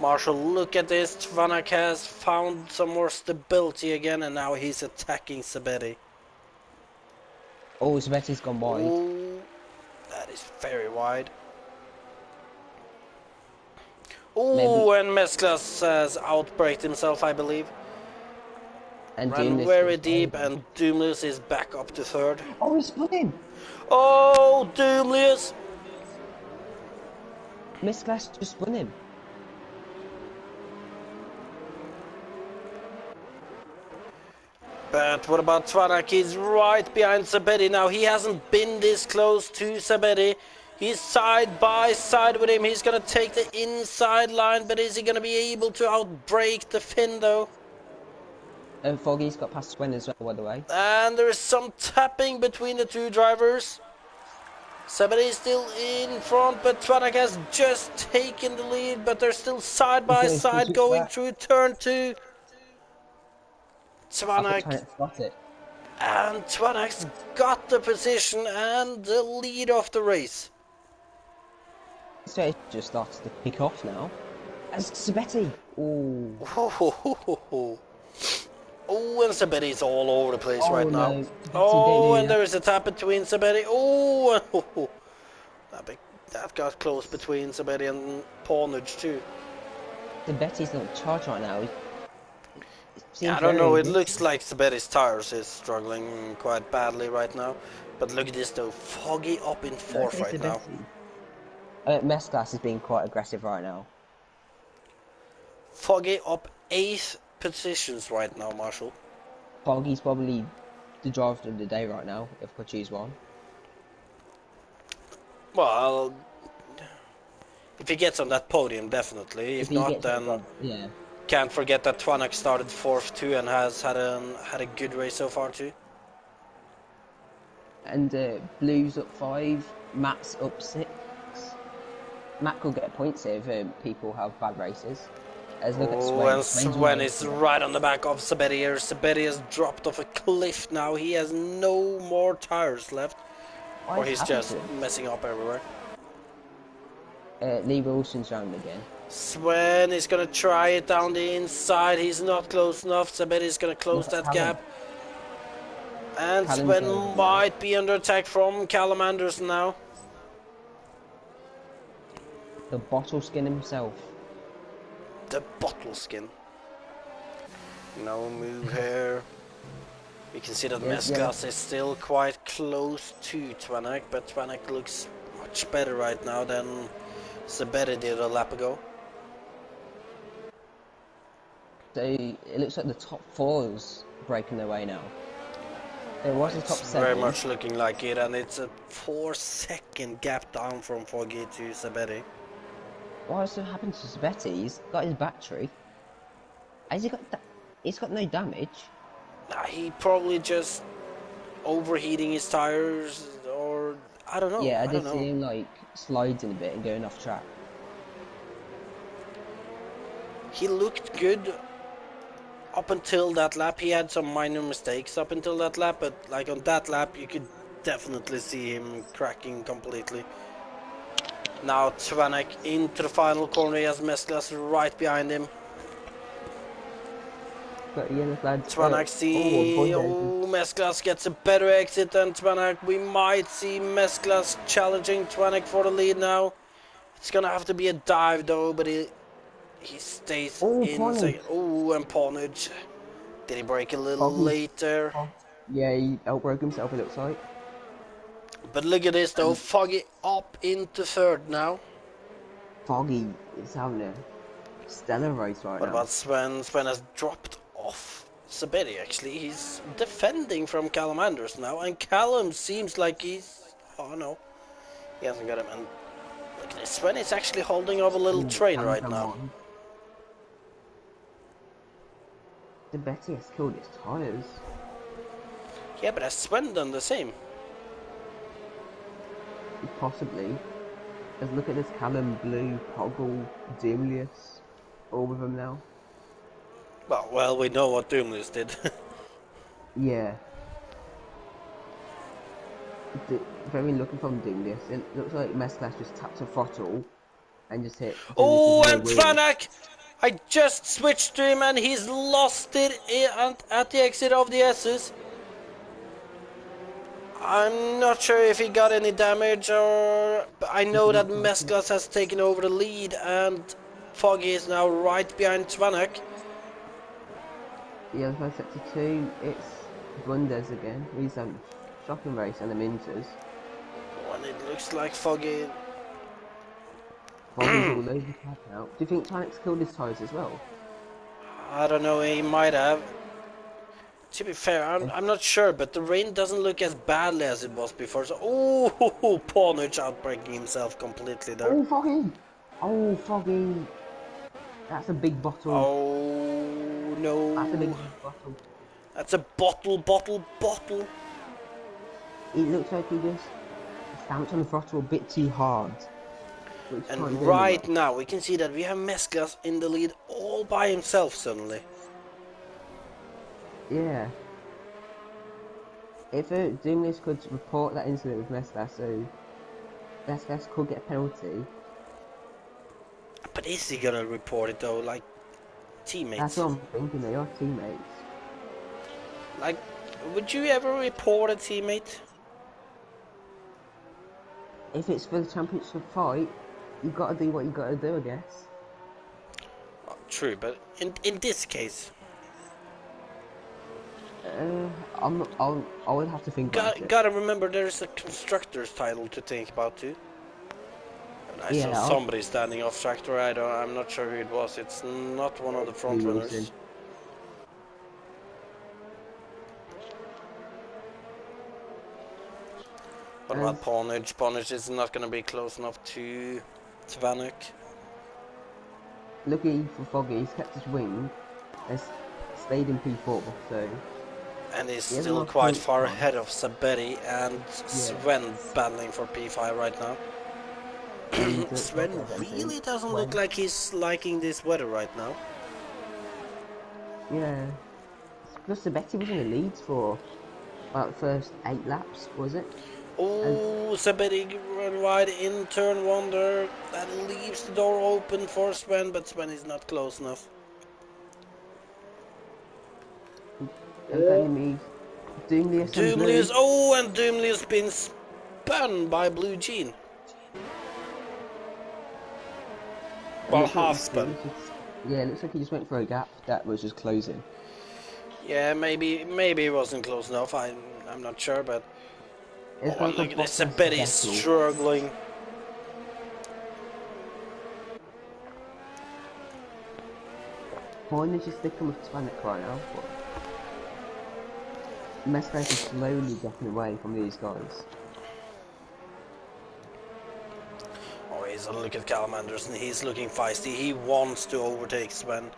Marshall, look at this. Tvanek has found some more stability again, and now he's attacking Sabetti. Oh, Sabetti's gone wide. Ooh, that is very wide. Oh, and Mesclas has outbraked himself, I believe. And Ran Doomless very deep, and Doomless is back up to 3rd. Oh, he spun him! Oh, Doomless! Mesclas just spun him. But what about Tvanek? He's right behind Sabetti now. He hasn't been this close to Sabetti. He's side by side with him. He's going to take the inside line, but is he going to be able to outbrake the Finn though? Foggy's got past Swen as well, by the way. And there is some tapping between the 2 drivers. Sabetti is still in front, but Tvanek has just taken the lead, but they're still side by side going through turn 2. Tvanek. And Tvanek's got the position and the lead of the race. So it just starts to pick off now. As Sabetti. Ooh. Oh, and Sabetti's all over the place right now. No. Oh, and there is a tap between Sabetti. Oh, that got close between Sabetti and Pornage too. Sabetti's not in charge right now. I don't know, it looks like Sabetti's tires is struggling quite badly right now. But look at this though, Foggy up in 4th right now. Mesclas is being quite aggressive right now. Foggy up 8th positions right now, Marshall. Foggy's probably the driver of the day right now, if I could choose one. Well, if he gets on that podium, definitely. If not, then yeah. Can't forget that Tvanek started 4th too and has had a good race so far too. And Blue's up 5, Matt's up 6. Matt could get points if people have bad races. As look at Swen. And Swen is right on the back of Sabetti here. Sabetti has dropped off a cliff now. He has no more tires left. Or he's just messing up everywhere. Lee Wilson's round again. Swen is going to try it down the inside. He's not close enough. Sabetti is going to close that gap. And Swen might be under attack from Callum Anderson now. The bottle skin himself. The bottle skin. No move here. We can see that Mesclas is still quite close to Tvanek, but Tvanek looks much better right now than Sabetti did a lap ago. So it looks like the top 4 is breaking their way now. There was a top 7. Very much looking like it, and it's a 4-second gap down from Foggy to Sabetti. What's happened to Sabetti? He's got his battery. Has he got he's got no damage. Nah, he probably just overheating his tires, or I don't know. Yeah, I did see him like sliding a bit and going off track. He looked good up until that lap. He had some minor mistakes up until that lap, but like on that lap you could definitely see him cracking completely. Now Tvanek into the final corner. He has Mesclas right behind him. Got the yellow flag. Tvanek see. Oh, Mesclas gets a better exit than Tvanak. We might see Mesclas challenging Tvanak for the lead now. It's gonna have to be a dive though, but he stays Oh, in Carnage. second. Oh, and Ponage. Did he break a little Foggy. later? Yeah, he outbroke himself, it looks like. But look at this though, Foggy up into third now. Foggy is having a stellar race right What now. about Sven? Sven has dropped off Saberi actually. He's defending from Callum Anders now, and Callum seems like he's... Oh no, he hasn't got him. And look at this, Sven is actually holding off a little Ooh, train Callum's right done now. one. The Betty has killed his tyres. Yeah, but has Sven done the same? Possibly. Let's look at this Callum, Blue, Poggle, Doomlius. All of them now. Well, we know what Doomless did. Yeah. Very looking from Doomlius. It looks like Mesclas just tapped a throttle and just hit Oh, Doomlius' rear and wheel. Tvanak! I just switched to him and he's lost it at the exit of the S's. I'm not sure if he got any damage or... But I know that Doesn't look like it. Mesclas has taken over the lead and Foggy is now right behind Tvanak. Yeah, for sector 2, it's Bundes again. He's having a shocking race and the Minters. Oh, and it looks like Foggy... Foggy's all over the track now. Do you think Tvanic's killed his tyres as well? I don't know, he might have. To be fair, I'm not sure, but the rain doesn't look as badly as it was before. So, oh, Ponage outbreaking himself completely there. Oh, Foggy! Oh, Foggy! That's a big bottle. Oh, That's a no. big bottle. That's a bottle. It looks like he just stamped on the throttle a bit too hard. Which And can't do right anymore. now, we can see that we have Mesclas in the lead all by himself suddenly. Yeah. If Doomless could report that incident with Mesclas, so Mesclas could get a penalty. But is he gonna report it though, like teammates? That's what I'm thinking, they are teammates. Like, would you ever report a teammate? If it's for the championship fight, you gotta do what you gotta do, I guess. Oh, true, but in this case... I'm not, I would have to think about it. Gotta remember there's a constructor's title to think about too. And I Yeah, saw somebody standing off tractor. I'm not sure who it was. It's not one of the front runners. Wilson. What about Ponage? Ponage is not gonna be close enough to Tvanak. Lucky for Foggy, he's kept his wing. Has stayed in P4, so And he's he hasn't still lost quite points far on. ahead of Saberi and Sven battling for P5 right now. And Sven really doesn't look like he's liking this weather right now. Yeah. Plus the Betty was in the leads for about the first 8 laps, was it? Oh, Saberi run wide in turn 1 there. That leaves the door open for Sven, but Sven is not close enough. Doomlius and Blue. Doomlius, oh, and Doomlius been spun by Blue Jean. Well, half spun. Yeah, it looks like he just went for a gap that was just closing. Yeah, maybe it wasn't close enough. I'm not sure, but It's oh, like look at this. Bottas Saberi Vettel. struggling. Hornage is sticking with Tvanik right now, but Mesclas is slowly getting away from these guys. Oh, he's a look at Callum Anderson. He's looking feisty. He wants to overtake Sven.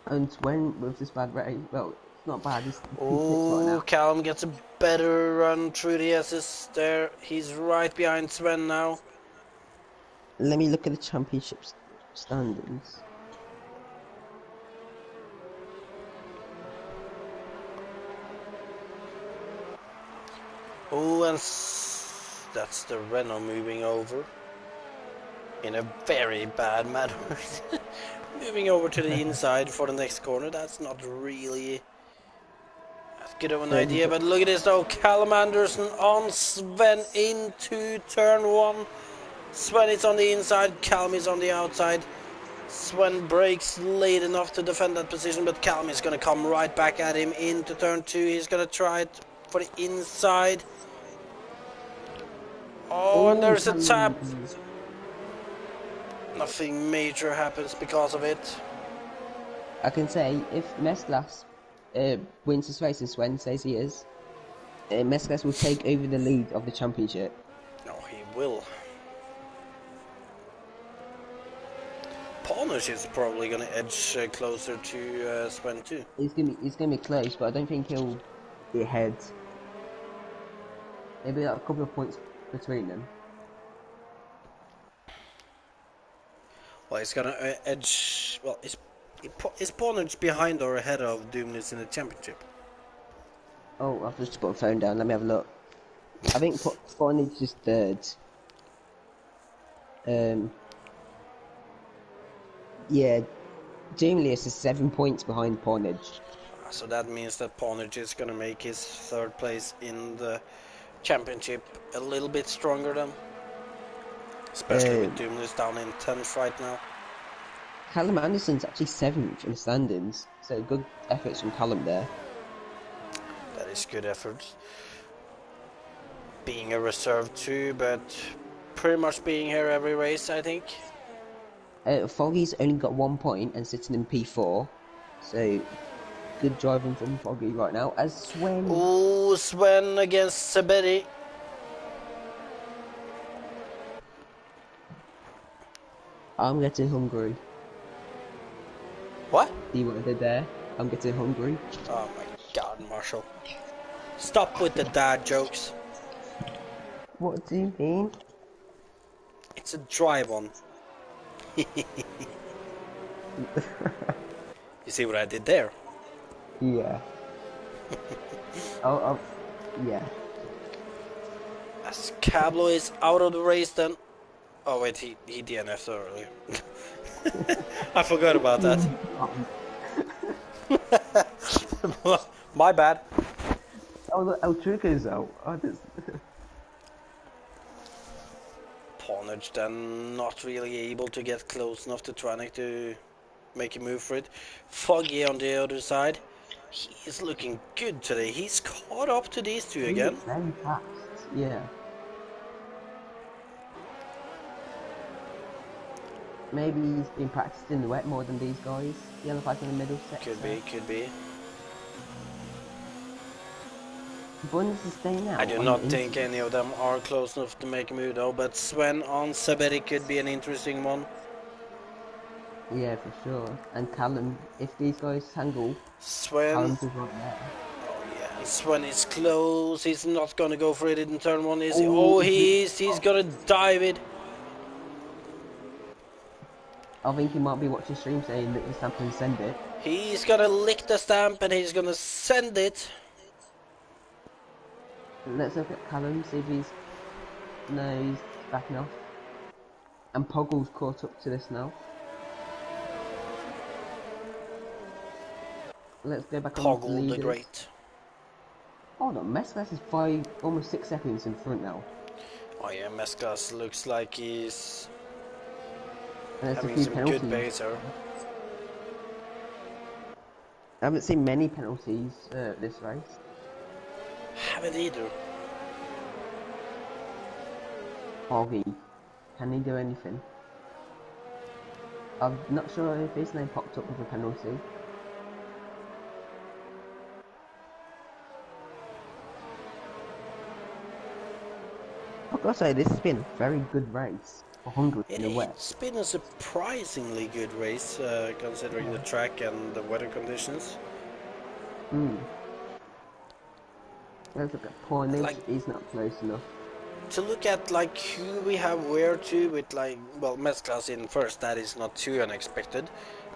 And Sven with this bad race, well, it's not bad, he's Oh, right now. Callum gets a better run through the S's there. He's right behind Sven now. Let me look at the championship standings. Oh, and that's the Renault moving over in a very bad manner. moving over to the inside for the next corner. That's not really as good of an idea, but look at this though. Callum Anderson on Sven into turn 1. Sven is on the inside, Callum is on the outside. Sven breaks late enough to defend that position, but Callum is going to come right back at him into turn 2. He's going to try it for the inside. Oh, and there's a tap. Nothing major happens because of it. I can say, if Mesclas wins this race, and Sven says he is, Mesclas will take over the lead of the championship. No, he will. Polnish is probably going to edge closer to Sven too. He's gonna be close, but I don't think he'll be ahead. Maybe like a couple of points between them. Well, he's going to edge. Well, is Polnish behind or ahead of Doomless in the championship? Oh, I've just put the phone down. Let me have a look. I think Polnish is third. Yeah, Doomless is 7 points behind Polnish. So that means that Polnish is going to make his third place in the championship a little bit stronger then. Especially with Doomless down in 10th right now. Callum Anderson's actually 7th in the standings, so good efforts from Callum there. That is good effort. Being a reserve too, but pretty much being here every race, I think. Foggy's only got 1 point and sitting in P4, so good driving from Foggy right now. As Sven... Ooh, Sven against Saberi. I'm getting hungry. What? See what I did there? I'm getting hungry. Oh my god, Marshall. Stop with the dad jokes. What do you mean? It's a dry one. You see what I did there? Yeah. oh, yeah. As Cablo is out of the race then. Oh wait, he DNF'd earlier. I forgot about that. My bad. Oh, look, El Truco's out. Oh, this... Polnish then not really able to get close enough to trying to make a move for it. Foggy on the other side. He is looking good today. He's caught up to these two again. Very fast. Yeah. Maybe he's been practiced in the wet more than these guys. Yellow flag in the middle sector. Could be. Bundes is staying out. I do not think any of them are close enough to make a move though, but Sven on Saberi could be an interesting one. Yeah, for sure. And Callum, if these guys tangle, Sven. Callum's is right there. Oh yeah, Sven is close. He's not gonna go for it in turn 1, is he? Oh, Oh, he is. He's gonna dive it. I think he might be watching stream saying lick the stamp and send it. He's gonna lick the stamp and he's gonna send it. Let's look at Callum, see if he's... No, he's backing off. And Poggle's caught up to this now. Let's go back on Poggle the leaders. the Great. Hold on, Mesclas is almost 6 seconds in front now. Oh yeah, Mesclas looks like he's And there's a having few some penalties. good pacer. I haven't seen many penalties this race. Haven't either. Foggy, can he do anything? I'm not sure if his name popped up with a penalty. I've got to say, this has been a very good race for Hungary in the wet. It's been a surprisingly good race, considering the track and the weather conditions. Let's look at Pornage, Like- he's not close enough. To look at like who we have where to with like, well, Mesclas in first, that is not too unexpected.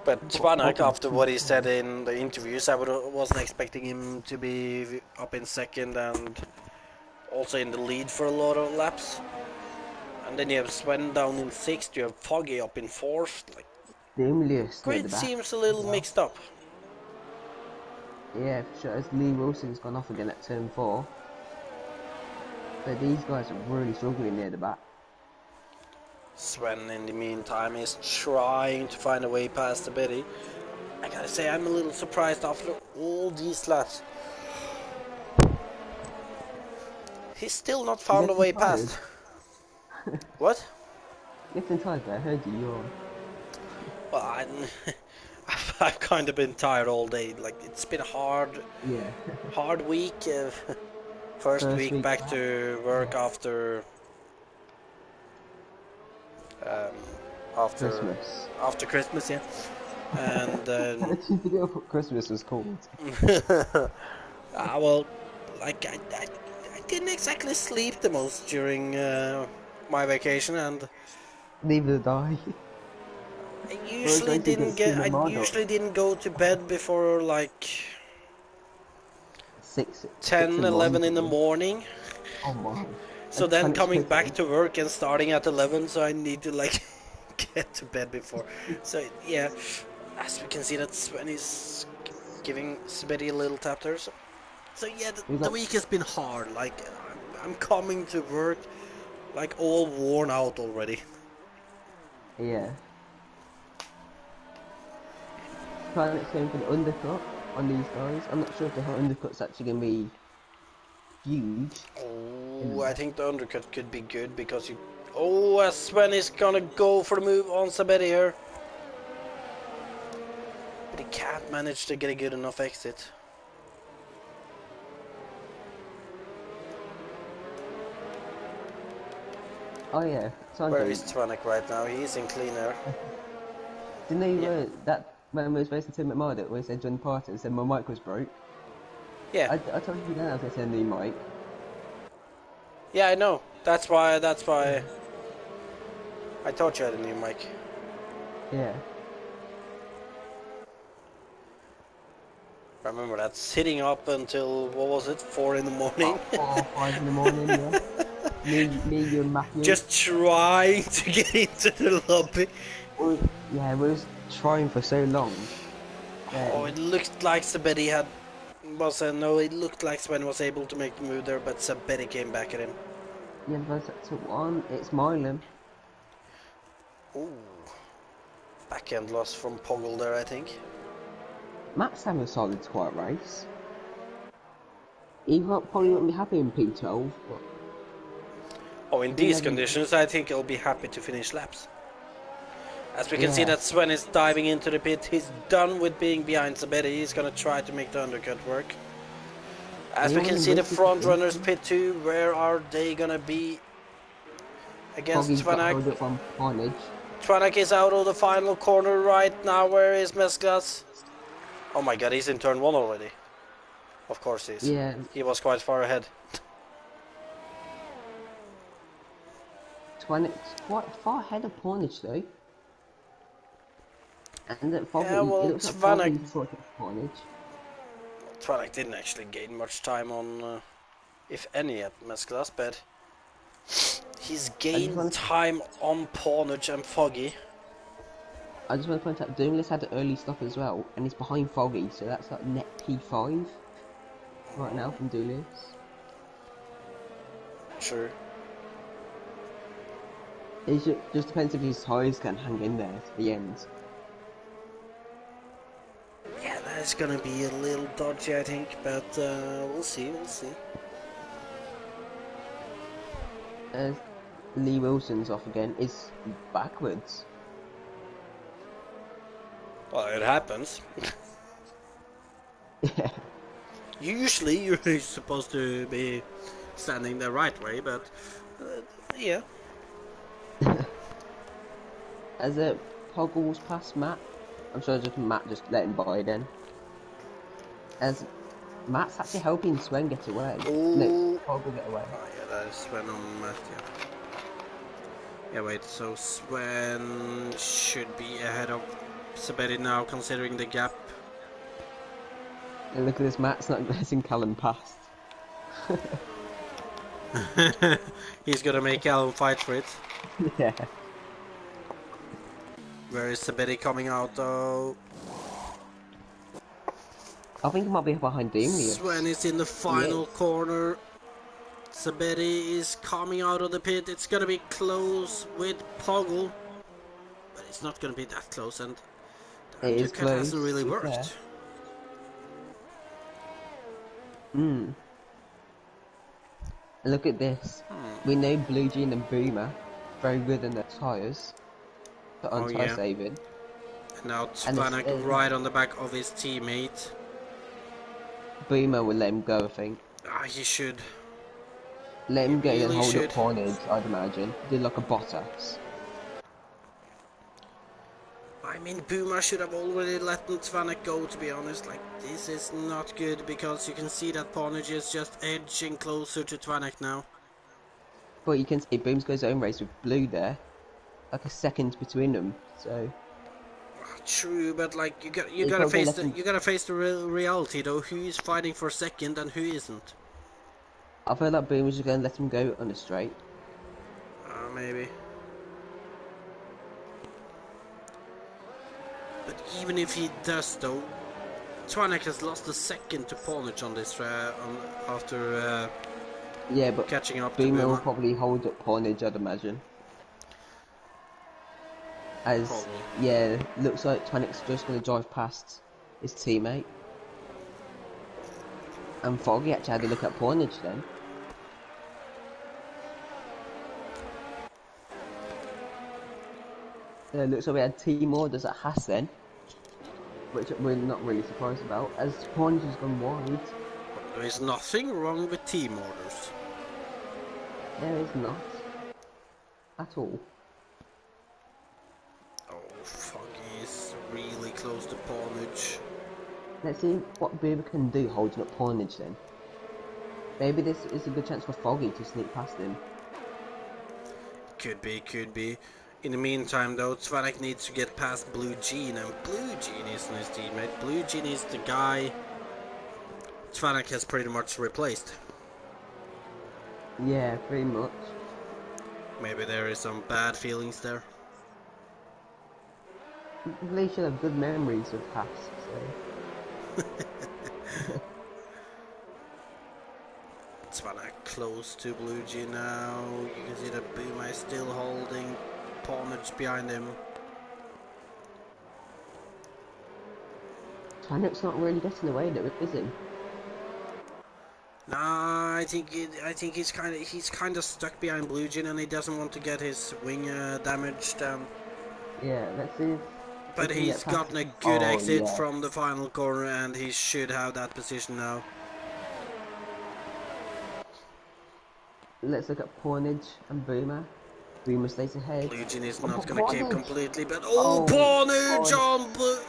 But Spanak, after what he said in the interviews, wasn't expecting him to be up in second and also in the lead for a lot of laps. And then you have Sven down in 6th, you have Foggy up in 4th. Like, Stimulus near the Grid back. seems a little mixed up. Yeah, for sure. As Lee Wilson's gone off again at turn 4. So these guys are really struggling near the back. Sven, in the meantime, is trying to find a way past the Betty. I gotta say, I'm a little surprised after all these laps. He's still not You found a getting way tired? past. What? Getting tired there, I heard you yawn. Well, I've kind of been tired all day. Like, it's been a Yeah. hard week. First First week week back back. to work Yeah. um, after Christmas. after Christmas, yeah. And How did you forget what Christmas was called? well, like I didn't exactly sleep the most during my vacation, and Neither did I. I We were usually going to didn't get get. Sim I and Margot. usually didn't go to bed before like Six 10, and one, 11 in the didn't we? morning. Oh my. So And then Planet coming back City. to work and starting at 11, so I need to like get to bed before. So yeah, as we can see that Sven is giving Smitty a little tap there. So yeah, We the got, week has been hard. Like I'm coming to work like all worn out already. yeah. Planet going for the undercut on these guys. I'm not sure if the undercut's actually going to be huge in the Oh, I race. think the undercut could be good because you. Oh, Sven is gonna go for the move on Sabet here. But he can't manage to get a good enough exit. Oh yeah, Where Sanjay, is Tvanek right now? He's in clean air. didn't Yeah. they, that when we was racing Tim McMurdo, where he said John Parton said my mic was broke? Yeah. I told you then I was going to send a new mic. Yeah, I know. That's why I thought you had a new mic. Yeah. Remember that sitting up until what was it, 4 in the morning? About 4 or 5 in the morning, yeah. Me, you and Matthew. Just trying to get into the lobby. Yeah, we was trying for so long. Oh, Then, it looked like Sabeti had no, it looked like Sven was able to make the move there, but Sabeti came back at him. yeah, verse up to 1, it's Milan. Ooh. Backhand loss from Poggle there, I think. Matt's having a solid quiet race. He probably wouldn't be happy in P12, but Oh, in you these never know. conditions, I think he'll be happy to finish laps. As we can see Yeah, that Sven is diving into the pit. He's done with being behind Sabeti. He's gonna try to make the undercut work. As we anyone can in see the races front runners into pit 2, where are they gonna be against Foggy's got Tvanak? held up on Carnage. Tvanak is out of the final corner right now. Where is Mesgas? Oh my god, he's in turn 1 already. Of course he is. Yeah, He was quite far ahead. Twanek's quite far ahead of Carnage though. And that Foggy, Yeah, well, it looks like Foggy's short of Carnage. Tvanak didn't actually gain much time on, if any, at Mesgas, but he's gained time on Pawnage and Foggy. I just want to point out, Doomless had an early stop as well, and he's behind Foggy, so that's like net P5 right now from Doomless. True. It just depends if his tyres can hang in there to the end. Yeah, that's gonna be a little dodgy, I think, but we'll see, we'll see. Lee Wilson's off again, is backwards. Well, it happens. Yeah. Usually you're supposed to be standing the right way, but yeah. As it toggles past Matt, I'm sure just Matt just let him by then. As Matt's actually helping Sven get away. Oh. No, Poggle get away. Oh yeah, that is Sven on Matt, yeah. Yeah, wait, so Sven should be ahead of Sabeti now, considering the gap. And look at this, Matt's not letting Callum past. He's gonna make Callum fight for it. Yeah. Where is Sabedi coming out though? I think he might be behind Sven Demilius. is in the He final is. corner. Sabedi is coming out of the pit. It's gonna be close with Poggle, but it's not gonna be that close, and the It is undercut hasn't close, really to be fair. worked. Hmm. And look at this. We know Blue Jean and Boomer very good in their tyres. Oh On tyre yeah. saving. And now And Tvanak right on the back of his teammate. Boomer will let him go, I think. Ah, he should. Let He him go and really hold up should. Pornage, I'd imagine. Do like a Bottas. I mean, Boomer should have already let Tvanak go, to be honest. Like, this is not good, because you can see that Pornage is just edging closer to Tvanak now. But you can see Boom's got his own race with Blue there. Like a second between them, so... True, but like you He's gotta probably gonna face let him... the reality though. Who is fighting for second and who isn't? I feel like Boom was just gonna let him go on a straight. Maybe. But even if he does though, Twanek has lost a second to Polnich on this after Yeah, but catching up to Boomer will Boomer. probably hold up Pornage, I'd imagine. As, Probably. yeah, looks like Twanik's just gonna drive past his teammate. And Foggy actually had a look at Pornage then. Looks like we had team orders at Haas then. Which we're not really surprised about, as Pornage has gone wide. There is nothing wrong with team orders. There is not. At all. Oh, Foggy is really close to Polnich. Let's see what Boomer can do holding up Pornage then. Maybe this is a good chance for Foggy to sneak past him. Could be. In the meantime, though, Tvanek needs to get past Blue Jean, and Blue Jean isn't his teammate. Blue Jean is the guy Tvanek has pretty much replaced. Yeah, pretty much. Maybe there is some bad feelings there. They should have good memories of Haas, so... Tvanek close to Blue Jean now. You can see that Buma is still holding Pornage behind him. Tanuk's not really getting away though, is he? Nah, I think he's kind of stuck behind Blue Jean, and he doesn't want to get his wing damaged. Yeah, let's see if But he can he's get past... gotten a good exit yeah. from the final corner, and he should have that position now. Let's look at Pornage and Boomer. Boomer stays ahead. Blue Jean is Oh, not going to keep Pornage! completely, but Oh, Pornage Pornage. on Blue.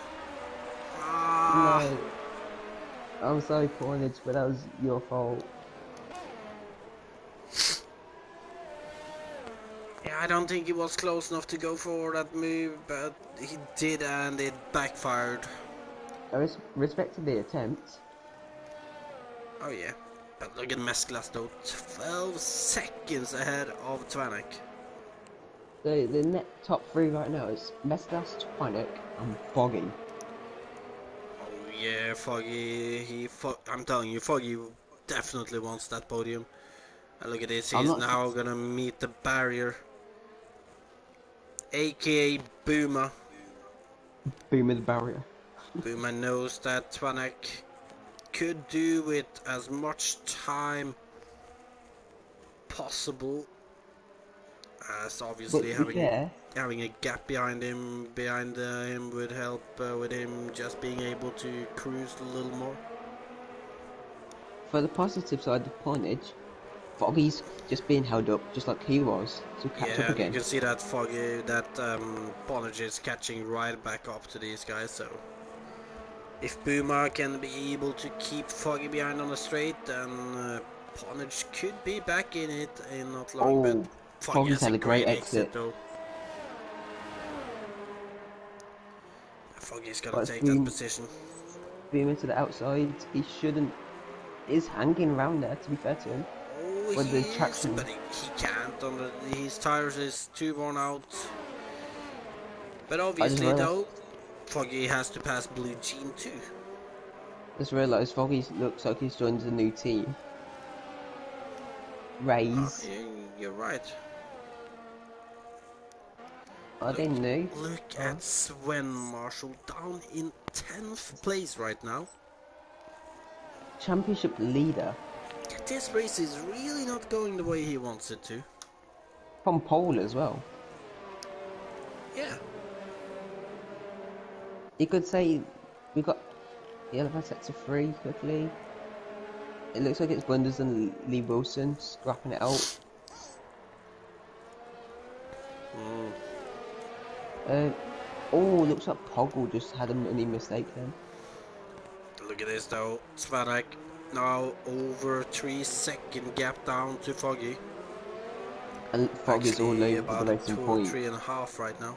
Ah. No. I'm sorry, Pornage, but that was your fault. Yeah, I don't think he was close enough to go for that move, but he did, and it backfired. I respected the attempt. Oh yeah, but look at Mesclas though, 12 seconds ahead of Tvanek. The net top three right now is Meslas, Twanek, and Foggy. Oh yeah, Foggy, I'm telling you, Foggy definitely wants that podium. And look at this, I'm he's not now gonna meet the barrier. AKA Boomer. Boomer the barrier. Boomer knows that Tvanek could do with as much time possible, as obviously But to be fair, having a gap behind him would help with him just being able to cruise a little more. for the positive side of Pornage, Foggy's just being held up just like he was, to catch Yeah, up and you again. can see that Foggy, that Bonage is catching right back up to these guys, so if Boomer can be able to keep Foggy behind on the straight, then Bonage could be back in it in not long, but Oh, Foggy Foggy's has a had a great great exit. exit though. Foggy's gonna But take that Boom, position. Boomer to the outside, he shouldn't... Is hanging around there, to be fair to him. Oh, But he the is, traction... but he can't. His tires is too worn out. But I just obviously, realised, though, Foggy has to pass Blue Jean too. Foggy looks like he's joined a new team. Raise. You're right. I Look, didn't know. look Oh. at Sven Marshall down in 10th place right now. Championship leader. This race is really not going the way he wants it to. From pole as well. Yeah. You could say we got yellow flag set to 3 quickly. It looks like it's Bunders and Lee Wilson scrapping it out. Oh, looks like Poggle just had a mini mistake then. Look at this though. Svanek now over 3-second gap down to Foggy. And Fog is all Actually, over the about racing point. 3.5 right now.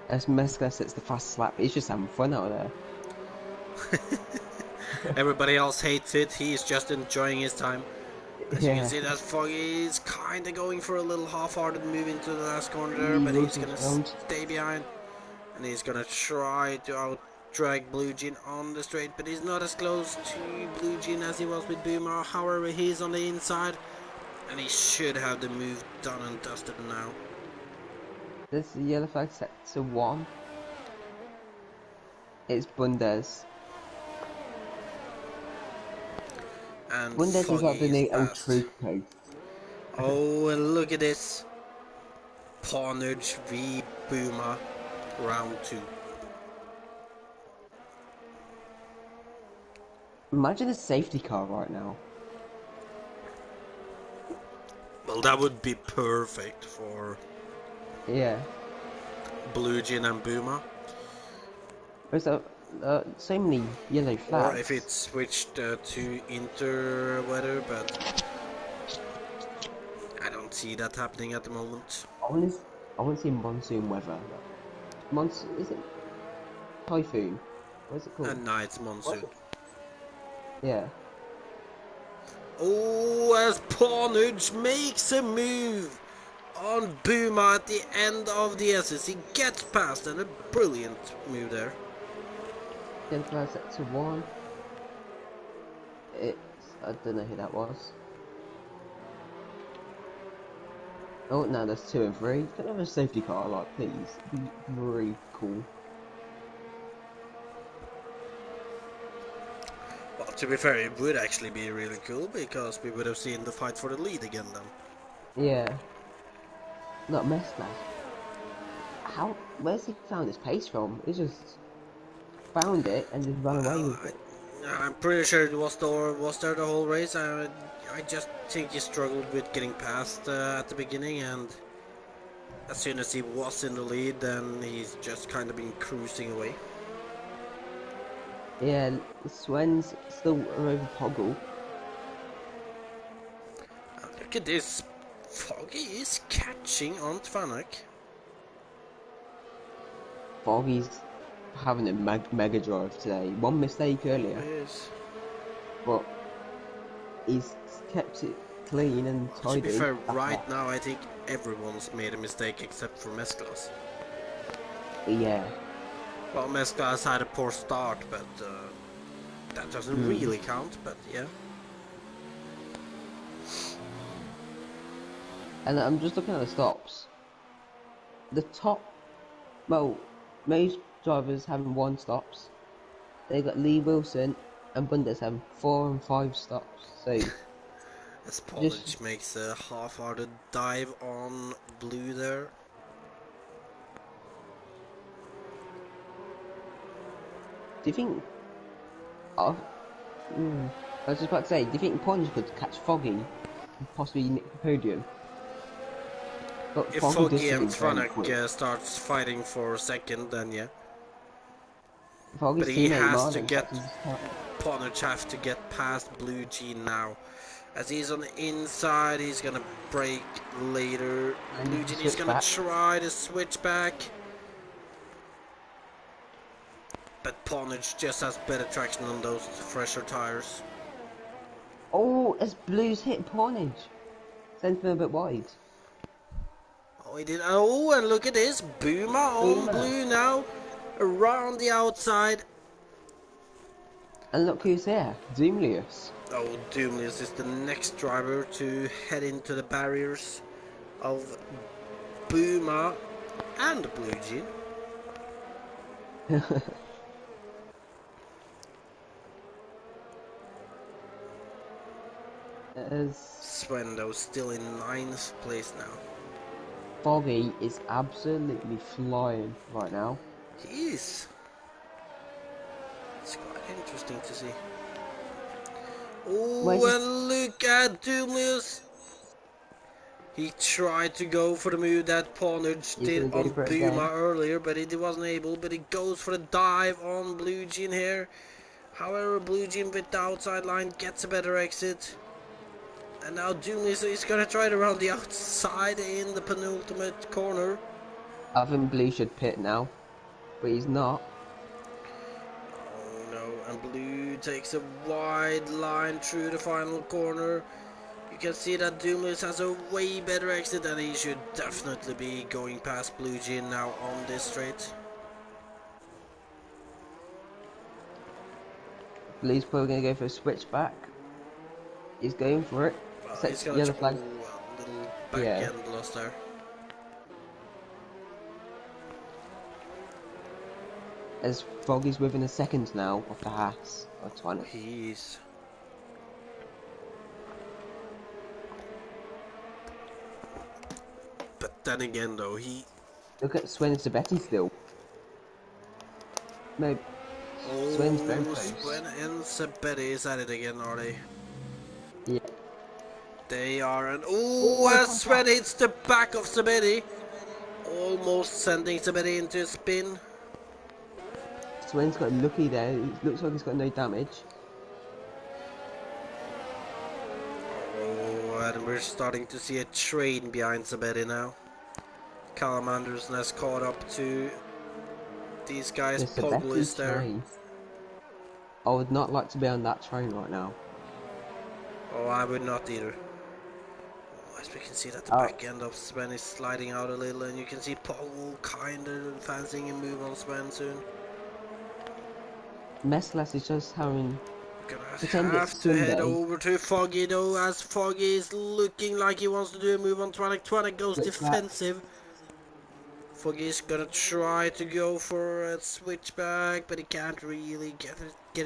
As Mesca sets the fast lap, he's just having fun out there. Everybody else hates it. He's just enjoying his time. As you can Yeah. see, that Foggy is kind of going for a little half-hearted move into the last corner there, Lee but he's Wilson's gonna round. stay behind, and he's gonna try to out-drag Blue Jean on the straight, but he's not as close to Blue Jean as he was with Boomer. However, he's on the inside, and he should have the move done and dusted now. There's the yellow flag set to 1. It's Bundes. And Bundes is like the Foggy is new El fast. Truco. Oh, and look at this. Pawnage v Boomer, round 2. Imagine a safety car right now. Well, that would be perfect for Yeah. Blue Jean and Boomer. There's so many yellow flags. Or if it's switched to interweather, but I don't see that happening at the moment. I want to see monsoon weather. Is it typhoon? What's it called? And now it's monsoon. Yeah. Oh, as Pawnage makes a move on Boomer at the end of the SS. He gets past, and a brilliant move there. Yellow flag set to 1. I don't know who that was. Oh no, there's 2 and 3. Can I have a safety car, like, please? It'd be really cool. Well, to be fair, it would actually be really cool because we would have seen the fight for the lead again then. Yeah. Not Mesca. Where's he found his pace from? He just found it and just ran away with it. I'm pretty sure it was there the whole race. I just think he struggled with getting past at the beginning, and as soon as he was in the lead, then he's just kind of been cruising away. Yeah, Swen's still over Poggle. Look at this. Foggy is catching on Tvanek. Foggy's having a mega drive today. One mistake earlier, Yes. but he's kept it clean and To tidy. be fair, right now I think everyone's made a mistake except for Mesclas. Yeah. Well, Mesclas had a poor start, but that doesn't really count, but yeah. And I'm just looking at the stops. The top, well, most drivers having 1 stops. They got Lee Wilson and Bundes having 4 and 5 stops. So As Polish makes a half-hearted dive on Blue there. do you think? I was just about to say, do you think Pons could catch Foggy and possibly nick the podium? But If does Foggy seem and very quick. Tvanek starts fighting for second, then yeah. Foggy's But he teammate has to Marlon get catches his car. Ponich have to get past Blue Jean now. As he's on the inside, he's gonna break later. And Blue Jean is switch gonna back. try to switch back. But Ponich just has better traction on those fresher tires. Oh, as Blues hit Pornage. Sent him a bit wide. Oh, he did. Oh, and look at this. Boomer on Boomer. blue now. Around the outside. And look who's here. Zoomlius. Oh, Doomless is the next driver to head into the barriers of Boomer and Blue Jean. As Swendo still in ninth place now. Foggy is absolutely flying right now. He is. It's quite interesting to see. Where's Oh, his... and look at Doomless. He tried to go for the move that Ponage He's did gonna go on for it Boomer again. earlier, but he wasn't able. But he goes for the dive on Blue Jean here. However, Blue Jean with the outside line gets a better exit. And now Doomless is gonna try it around the outside in the penultimate corner. I think Blue should pit now, but he's not. Oh no, and Blue takes a wide line through the final corner. You can see that Doomless has a way better exit, and he should definitely be going past Blue Jean now on this straight. Blue's probably gonna go for a switchback. He's going for it. He's Sets gonna yellow try. flag. Oh, a little back Yeah. end loss there. As Foggy's within a second now of the Haas or 20. He's. But then again, though, he. Look at Sven and Sabetti still. No, Sven's very Oh, close. Sven and Sabetti is at it again, are they? Yeah. They are, and Oh, oh, what a as Sven contact! hits the back of Sabetti, almost sending Sabetti into a spin. Sven's got lucky there. It looks like he's got no damage. Oh, and we're starting to see a train behind Sabetti now. Callum Anderson has caught up to these guys. The Poggle is Sabetti there. train. I would not like to be on that train right now. Oh, I would not either. Oh, as we can see that the Oh, back end of Sven is sliding out a little, and you can see Poggle kind of fancying a move on Sven soon. Messlas is just having... Gonna Pretend it's have to head Sunday. over to Foggy though, as Foggy is looking like he wants to do a move on Twanic. Twanic goes Switchback. defensive. Foggy's gonna try to go for a switchback, but he can't really get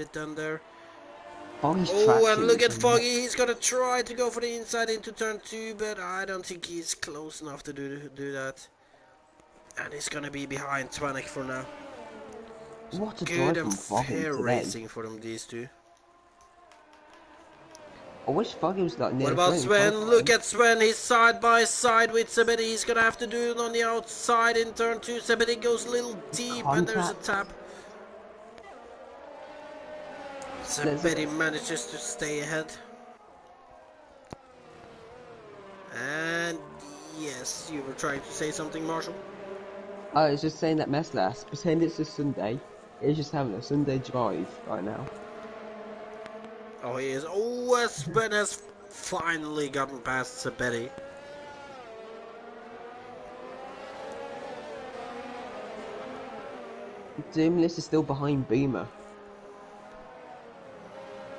it done there. Foggy's Oh, and traction look is at a lot. Foggy. He's gonna try to go for the inside into turn 2, but I don't think he's close enough to do that. And he's gonna be behind Twanic for now. What a Good drive and from Foggy fair today. racing for them, these two. I wish Foggy was like near What the about front in Sven? Look qualifying. at Sven. He's side by side with Sebedi. He's gonna have to do it on the outside in turn 2. Sebedi goes a little deep, and there's a Contact. tap. There's a... Sebedi manages to stay ahead. And yes, you were trying to say something, Marshall? I was just saying that Messlas, pretend it's a Sunday. He's just having a Sunday drive right now. Oh, he is. Oh, Sven has finally gotten past Sebedi. Doomless is still behind Boomer.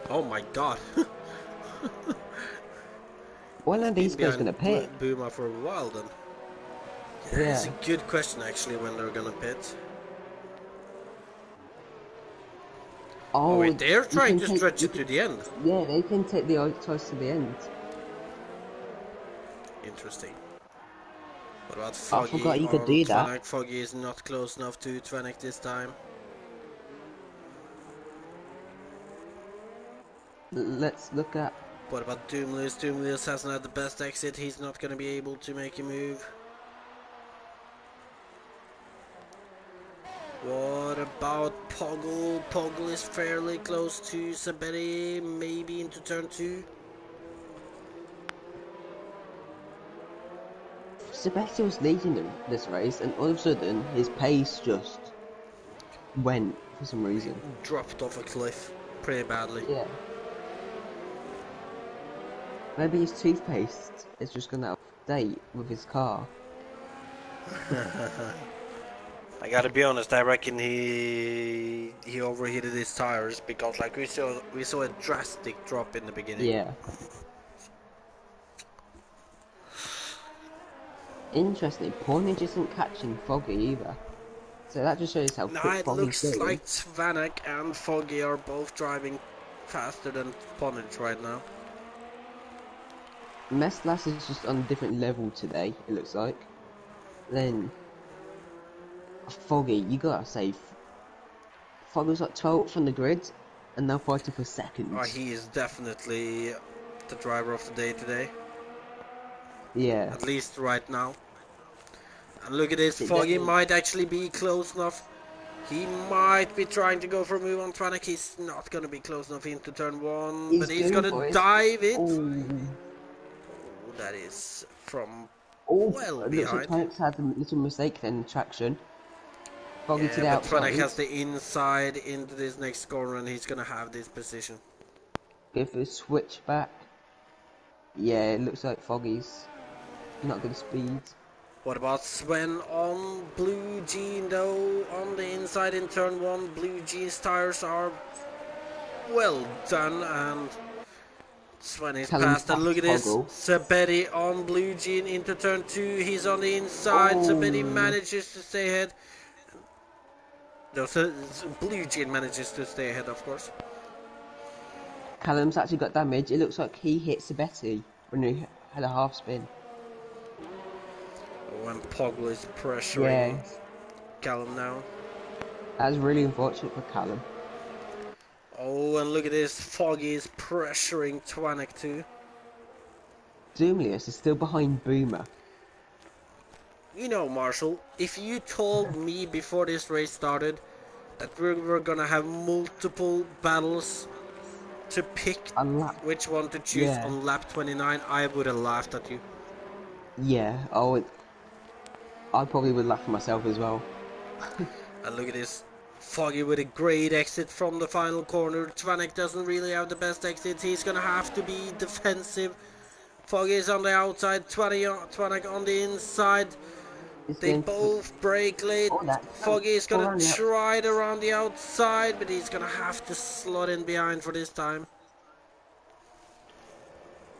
Oh my god. When are Been these guys behind gonna pit? Boomer for a while then. It's Yeah. a good question actually when they're gonna pit. Oh Oh, wait, they're you trying can to take... stretch You it can, to the end. yeah, they can take the outsides to the end. Interesting. What about I Foggy forgot you could on do that. Tvanek? Foggy is not close enough to Tvanek this time. Let's look at... What about Doomless? Doomless hasn't had the best exit. He's not going to be able to make a move. What about Poggle? Poggle is fairly close to Saberi, maybe into turn 2. Sebastian was leading this race, and all of a sudden, his pace just went for some reason. Dropped off a cliff pretty badly. Yeah. Maybe his toothpaste is just gonna update with his car. I gotta be honest. I reckon he overheated his tires because like we saw a drastic drop in the beginning. Yeah. Interesting. Pornage isn't catching Foggy either. So that just shows how Now quick it Foggy's looks going. like Vanek and Foggy are both driving faster than Ponage right now. Mestlas is just on a different level today, it looks like. Then Foggy, you gotta say, Foggy's like 12th on the grid, and now fighting for second. He is definitely the driver of the day today, Yeah. at least right now. And look at this, It Foggy definitely might actually be close enough. He might be trying to go for a move on Tronic. He's not gonna be close enough into turn one, but he's he's going gonna for it. dive it. Oh. Oh, that is from Oh, well it looks like behind. Tank's had a little mistake then in traction. Foggy to Yeah, the but Tronic outside. has the inside into this next corner, and he's gonna have this position. Go for a switchback. Yeah, it looks like Foggy's not good speed. What about Sven on Blue Jean though? On the inside in turn one, Blue Jean's tires are well done, and Sven is Callum past. And look past at this, Hoggle. Sabetti on Blue Jean into turn two. He's on the inside. Sabetti Oh, manages to stay ahead. No, Blue Jean manages to stay ahead, of course. Callum's actually got damage. It looks like he hit Sabetti when he had a half spin. When Poggle is pressuring Yeah, Callum now. that's really unfortunate for Callum. Oh, and look at this, Foggy is pressuring Twanek too. Doomlius is still behind Boomer. You know, Marshall, if you told me before this race started that we were gonna have multiple battles to pick which one to choose Yeah, on lap 29, I would have laughed at you. yeah. Oh, I probably would laugh at myself as well. And look at this, Foggy with a great exit from the final corner. Tvanek doesn't really have the best exit. He's gonna have to be defensive. Foggy is on the outside, Tvanek on the inside. It's They going for both break late. that. Foggy is Go gonna around the try it around the outside, but he's gonna have to slot in behind for this time.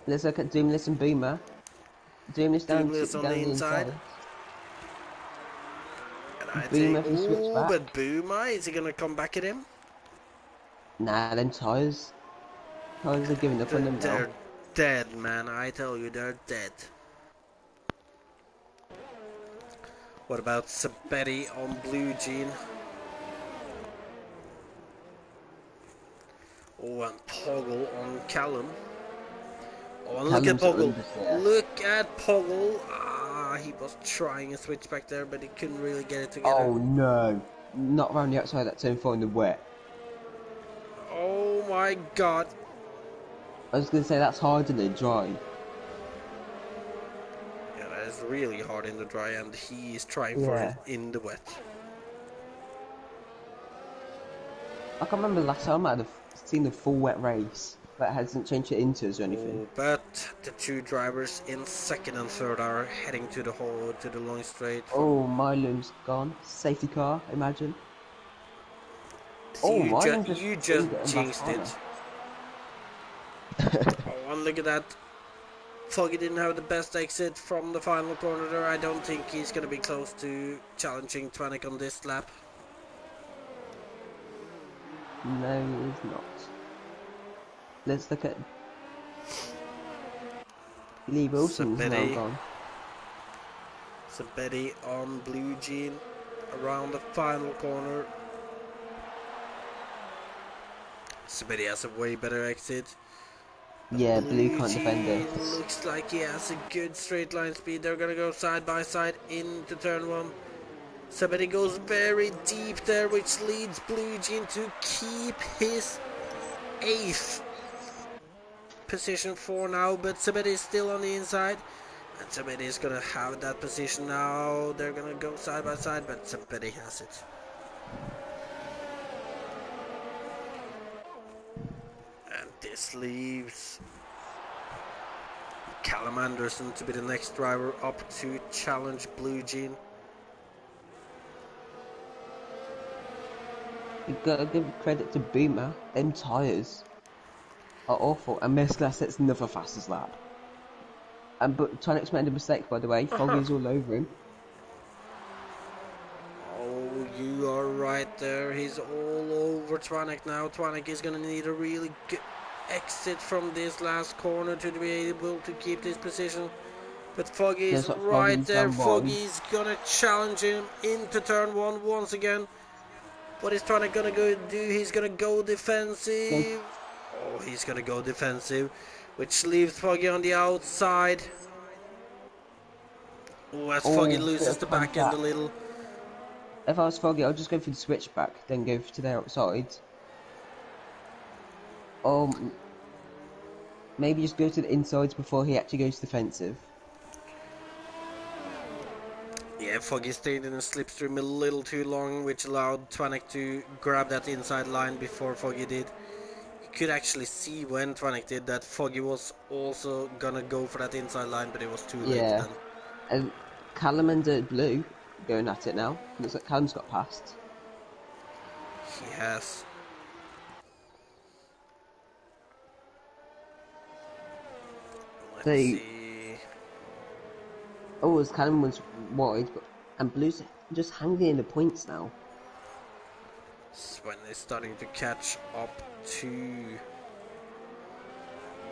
Let's look at Doomless and Boomer. Doomless Doomless on the down the inside. inside. And I think, Boomer if he switch ooh, back. but Boomer, is he gonna come back at him? Nah, them tires. Tires are giving up on them now. They're dead, man. I tell you, they're dead. What about Sabetti on Blue Jean? Oh, and Poggle on Callum. Oh, and look at Poggle. Look at Poggle. Ah, he was trying a switchback there, but he couldn't really get it together. Oh no. Not around the outside, that turn 4 in the wet. Oh my god. I was going to say that's harder than dry. Yeah, that is really hard in the dry, and he is trying for it in the wet. I can't remember the last time I'd have seen the full wet race, but it hasn't changed to inters or anything. Oh, but the two drivers in second and third are heading to the long straight. Oh, Milo's gone. Safety car, imagine. See, you just jinxed it. Oh, and look at that. Foggy didn't have the best exit from the final corner there. I don't think he's going to be close to challenging Twanek on this lap. No, he is not. Let's look at Lee Wilson's now gone. Sabetti on Blue Jean around the final corner. Sabetti has a way better exit. Yeah, Blue can't defend it. Looks like he has a good straight line speed. They're gonna go side by side into turn one. Sabetti goes very deep there, which leads Blue Jean to keep his 8th position for now. But Sabetti is still on the inside, and Sabetti is gonna have that position now. They're gonna go side by side, but Sabetti has it. And this leaves Callum Anderson to be the next driver up to challenge Blue Jean. You gotta give credit to Boomer. Them tyres are awful, and Mescla sets another fastest lap. And but Tonic's made a mistake, by the way. Foggy's all over him. Oh, you are right there. He's all over Twanek now. Twanek is gonna need a really good exit from this last corner to be able to keep this position. But Foggy's There's like right Foggy's there. down one. Foggy's gonna challenge him into turn one once again. What is Twanek gonna go do? He's gonna go defensive. Oh, he's gonna go defensive, which leaves Foggy on the outside. Oh, as Foggy Oh, bit loses of the back end a contact. little. If I was Foggy, I'd just go for the switchback, then go to the outside. Or maybe just go to the insides before he actually goes defensive. Yeah, Foggy stayed in the slipstream a little too long, which allowed Twanek to grab that inside line before Foggy did. You could actually see when Twanek did that Foggy was also gonna go for that inside line, but it was too late Yeah. then. And Callum and Blue going at it now. Looks like Callum's got past. He has. So, Let's see. oh, as Callum was wide, but and Blue's just hanging in the points now. Sven is starting to catch up to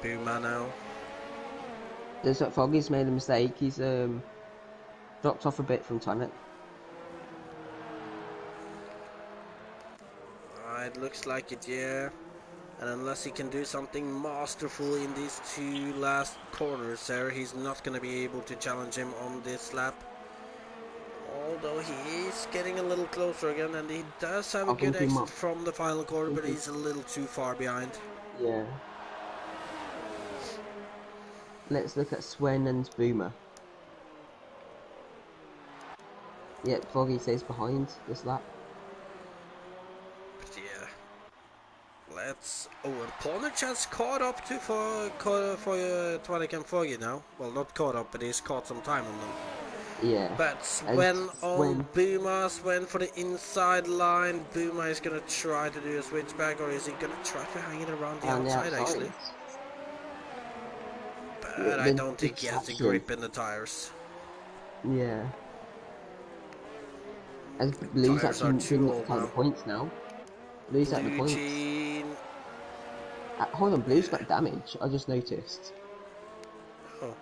Boomer now. Looks like Foggy's made a mistake. He's dropped off a bit from Tonic. It looks like it, yeah. And unless he can do something masterful in these two last corners there, he's not going to be able to challenge him on this lap. Although he is getting a little closer again, and he does have a I good think he exit might. from the final corner, but he's a little too far behind. Yeah. Let's look at Swen and Boomer. Yeah, Foggy stays behind this lap. But yeah. Let's... Oh, and Plonich has caught up to for Twanek and Foggy now. Well, not caught up, but he's caught some time on them. Yeah. But And Sven on Boomer, Sven for the inside line. Boomer is going to try to do a switchback, or is he going to try to hang it around the outside actually? But I don't think he has the grip in the tires. Yeah. As The Blue's tires are actually too bringing old up the now. points now. Blue's at the Blue points. Jean. Hold on, Blue's got damage. I just noticed. Oh.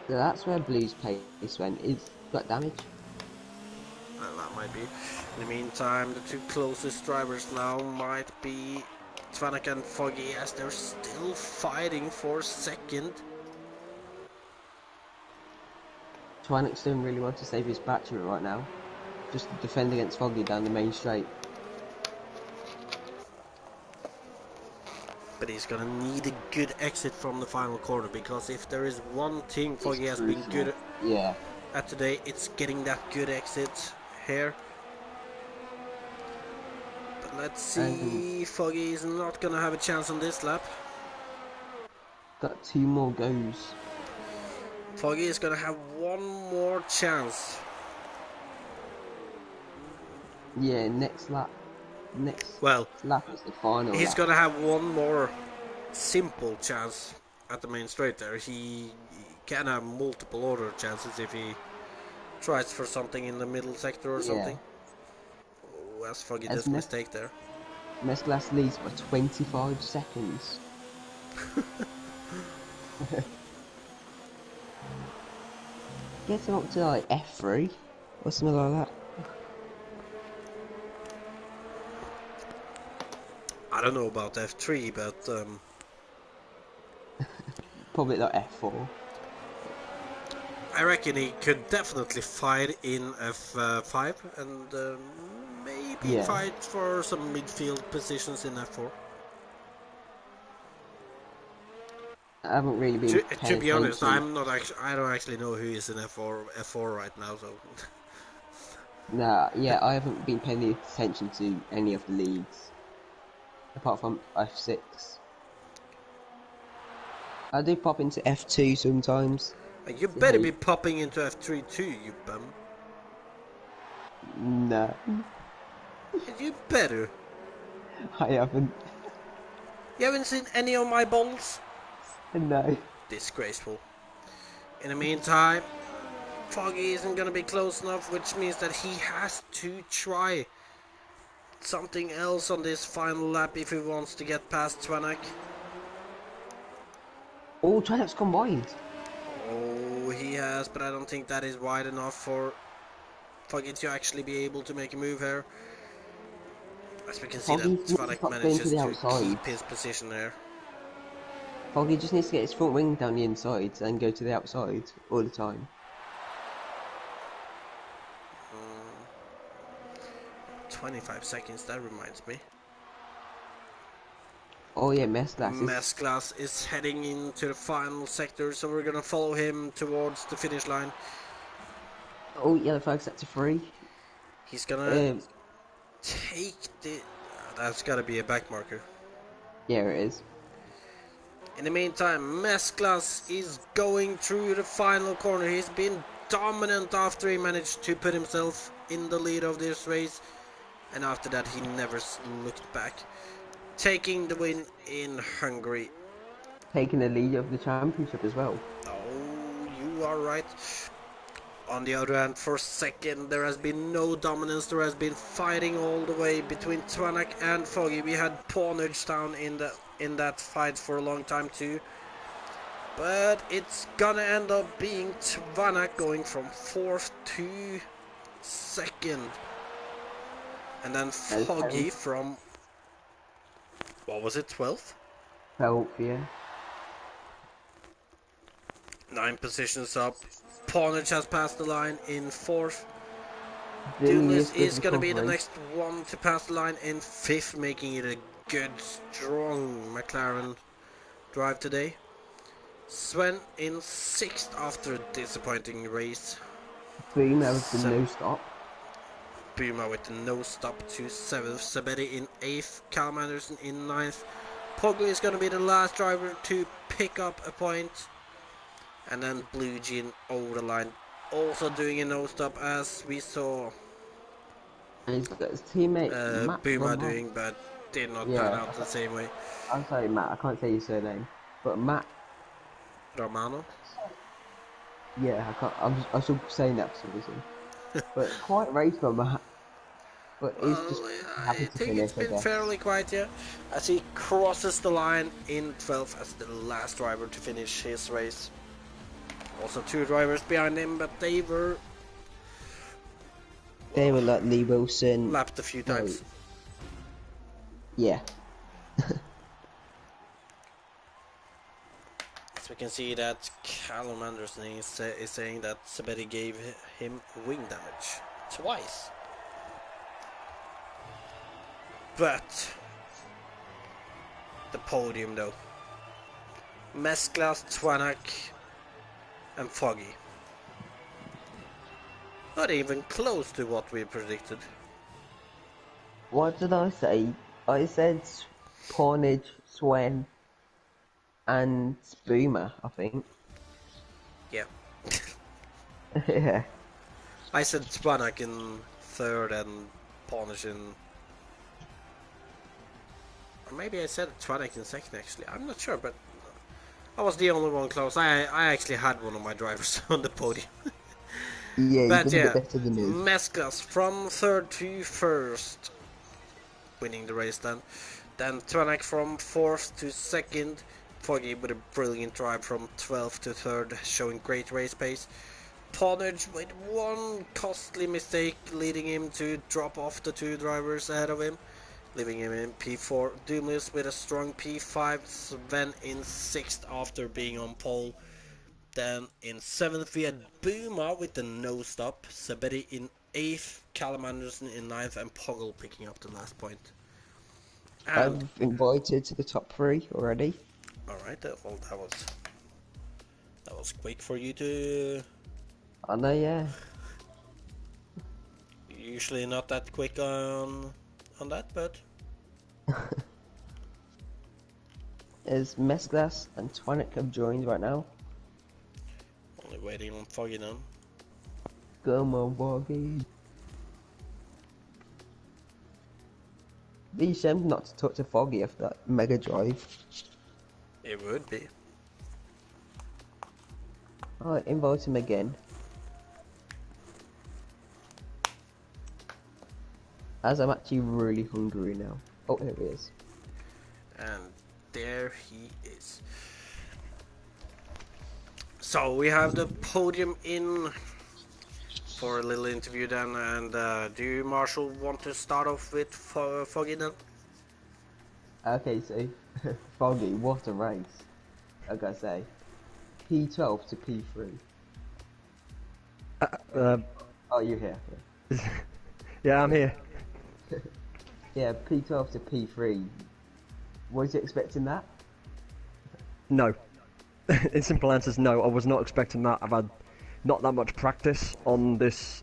So that's where Blue's place went. Is got damage. Well, that might be. In the meantime, the two closest drivers now might be Tvanek and Foggy, as they're still fighting for second. Twanek's doing really well to save his battery right now. Just to defend against Foggy down the main straight. But he's gonna need a good exit from the final corner, because if there is one thing Foggy has been good at today, it's getting that good exit here. But let's see, Foggy is not gonna have a chance on this lap. Got 2 more goes. Foggy is gonna have one more chance. Yeah, next lap. Next lap is the final he's lap. gonna have one more simple chance at the main straight there. He can have multiple other chances if he tries for something in the middle sector or something. Oh, as Foggy does mistake there. Mesglass leads by 25 seconds. Get him up to like F3 or something like that. I don't know about F3, but probably like F4. I reckon he could definitely fight in F5 and maybe fight for some midfield positions in F4. I haven't really been to be honest, I don't actually know who is in F4 right now, so nah, yeah, I haven't been paying attention to any of the leagues apart from F6. I do pop into F2 sometimes. You better be popping into F3 too, you bum. No, You better. I haven't. You haven't seen any of my balls? No. Disgraceful. In the meantime, Foggy isn't gonna be close enough, which means that he has to try something else on this final lap if he wants to get past Twanak. Oh, Triumph's gone wide. Oh, he has, but I don't think that is wide enough for Foggy to actually be able to make a move here. As we can see that Foggy needs to Twanak stop going to manages the to outside. keep his position there. Foggy just needs to get his front wing down the inside and go to the outside all the time. 25 seconds, that reminds me. Oh yeah, mess glasses. Mesclas is heading into the final sector, so we're gonna follow him towards the finish line. Oh, yellow flag set to 3. He's gonna take the... that's gotta be a back marker. Yeah, it is. In the meantime, Mesclas is going through the final corner. He's been dominant after he managed to put himself in the lead of this race. And after that, he never looked back. Taking the win in Hungary. Taking the lead of the championship as well. Oh, you are right. On the other hand, for second, there has been no dominance. There has been fighting all the way between Twanak and Foggy. We had pawnage down in that fight for a long time too. But it's gonna end up being Twanak going from 4th to 2nd. And then Foggy from... what was it, 12th? 12th, yeah. 9 positions up. Pawnage has passed the line in 4th. Doomless Doomless is going to be the recovery. next one to pass the line in 5th, making it a good, strong McLaren drive today. Sven in 6th after a disappointing race. Boomer with the no stop. Buma with the no stop to 7th. Sabetti in 8th. Callum Anderson in 9th. Pogli is going to be the last driver to pick up a point. And then Blue Jean over the line, also doing a no stop, as we saw And he's got his teammate Matt Buma Romano. doing, but did not pan Yeah, out the same way. I'm sorry, Matt. I can't say your surname, but Matt. Romano. Yeah, I can't. I'm still saying that for some reason. But quite race for Matt. But he's just Well, happy I to think it's finish, I been guess. fairly quiet here, as he crosses the line in 12th as the last driver to finish his race. Also 2 drivers behind him, but they were They were like Lee Wilson. lapped a few times. Yeah. So we can see that Callum Anderson is saying that Sabetti gave him wing damage twice. But the podium though. Mesclas, Twanak and Foggy. Not even close to what we predicted. What did I say? I said Pornage, Swen, and Boomer, I think. Yeah. Yeah. I said Twanak in 3rd and Ponish in... or maybe I said Twanak in 2nd actually. I'm not sure, but I was the only one close. I actually had one of my drivers on the podium. Yeah, you But did a yeah, bit better than me. Mesclas from 3rd to 1st, winning the race then. Then Twanak from 4th to 2nd. Foggy with a brilliant drive from 12th to 3rd, showing great race pace. Ponage with one costly mistake, leading him to drop off the 2 drivers ahead of him, leaving him in P4. Doomless with a strong P5. Sven in 6th after being on pole. Then in 7th we had Buma with the no stop. Sabetti in 8th. Callum Anderson in 9th, and Poggle picking up the last point. And I've invited to the top 3 already. alright, well that was quick for you to... I know, yeah. Usually not that quick on that, but As Mesglass and Twanik have joined right now. only waiting on Foggy now. Come on, Boggy. Be ashamed not to touch a Foggy after that Mega Drive. It would be. Alright, invite him again. As I'm actually really hungry now. Oh, here he is. And there he is. So we have the podium in for a little interview then, and do you, Marshall, want to start off with Foggy then? Okay, so Foggy, what a race! I gotta say, P12 to P3. Oh, you're here. Yeah, I'm here. Yeah, P12 to P3. Was you expecting that? No. In simple answer is no. I was not expecting that. I've had not that much practice on this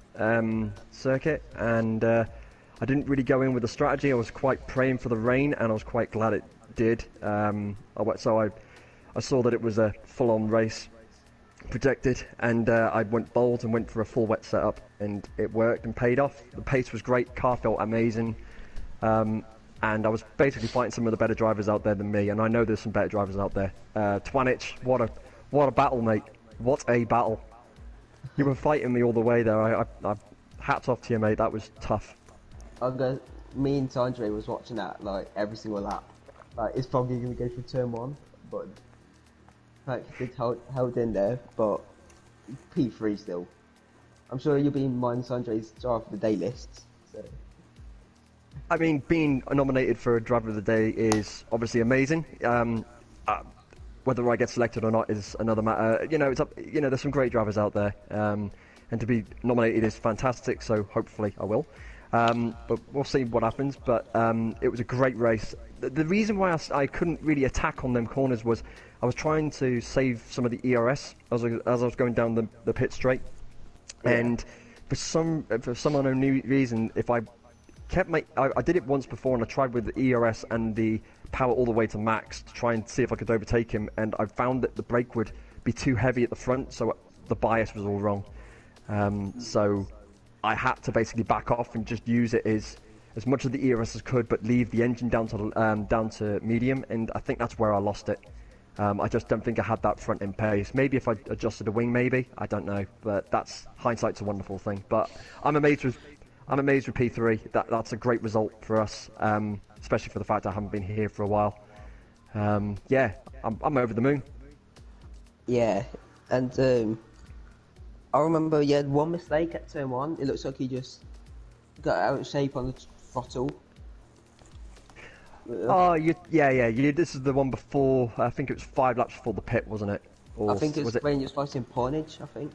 circuit, and I didn't really go in with a strategy. I was quite praying for the rain, and I was quite glad it did. I saw that it was a full-on race projected, and I went bold and went for a full wet setup, and it worked and paid off. The pace was great. Car felt amazing. And I was basically fighting some of the better drivers out there than me, and I know there's some better drivers out there. Twanich, what a battle, mate! What a battle! You were fighting me all the way there. I hats off to you, mate. That was tough. Me and Sandre was watching that like every single lap. Like, is Foggy gonna go for turn 1? But like, he held in there, but P3 still. I'm sure you'll be in mine Sandre's driver of the day lists. So. I mean, being nominated for a driver of the day is obviously amazing. Whether I get selected or not is another matter. It's up. There's some great drivers out there, and to be nominated is fantastic. So hopefully I will. But we'll see what happens. But it was a great race. The reason why I couldn't really attack on them corners was I was trying to save some of the ERS as I was going down the pit straight, and for some unknown reason, if I I did it once before, and I tried with the ERS and the power all the way to max to try and see if I could overtake him, and I found that the brake would be too heavy at the front, so the bias was all wrong. So I had to basically back off and just use it as much of the ERS as could, but leave the engine down to medium, and I think that's where I lost it. I just don't think I had that front end pace. Maybe if I adjusted the wing, maybe, I don't know, but hindsight's a wonderful thing. But I'm amazed with P3. That's a great result for us, especially for the fact I haven't been here for a while. I'm over the moon. Yeah, and I remember you had one mistake at turn 1. It looks like you just got out of shape on the throttle. This is the one before. I think it was 5 laps before the pit, wasn't it? Or I think it was when you was fighting Pornage, I think.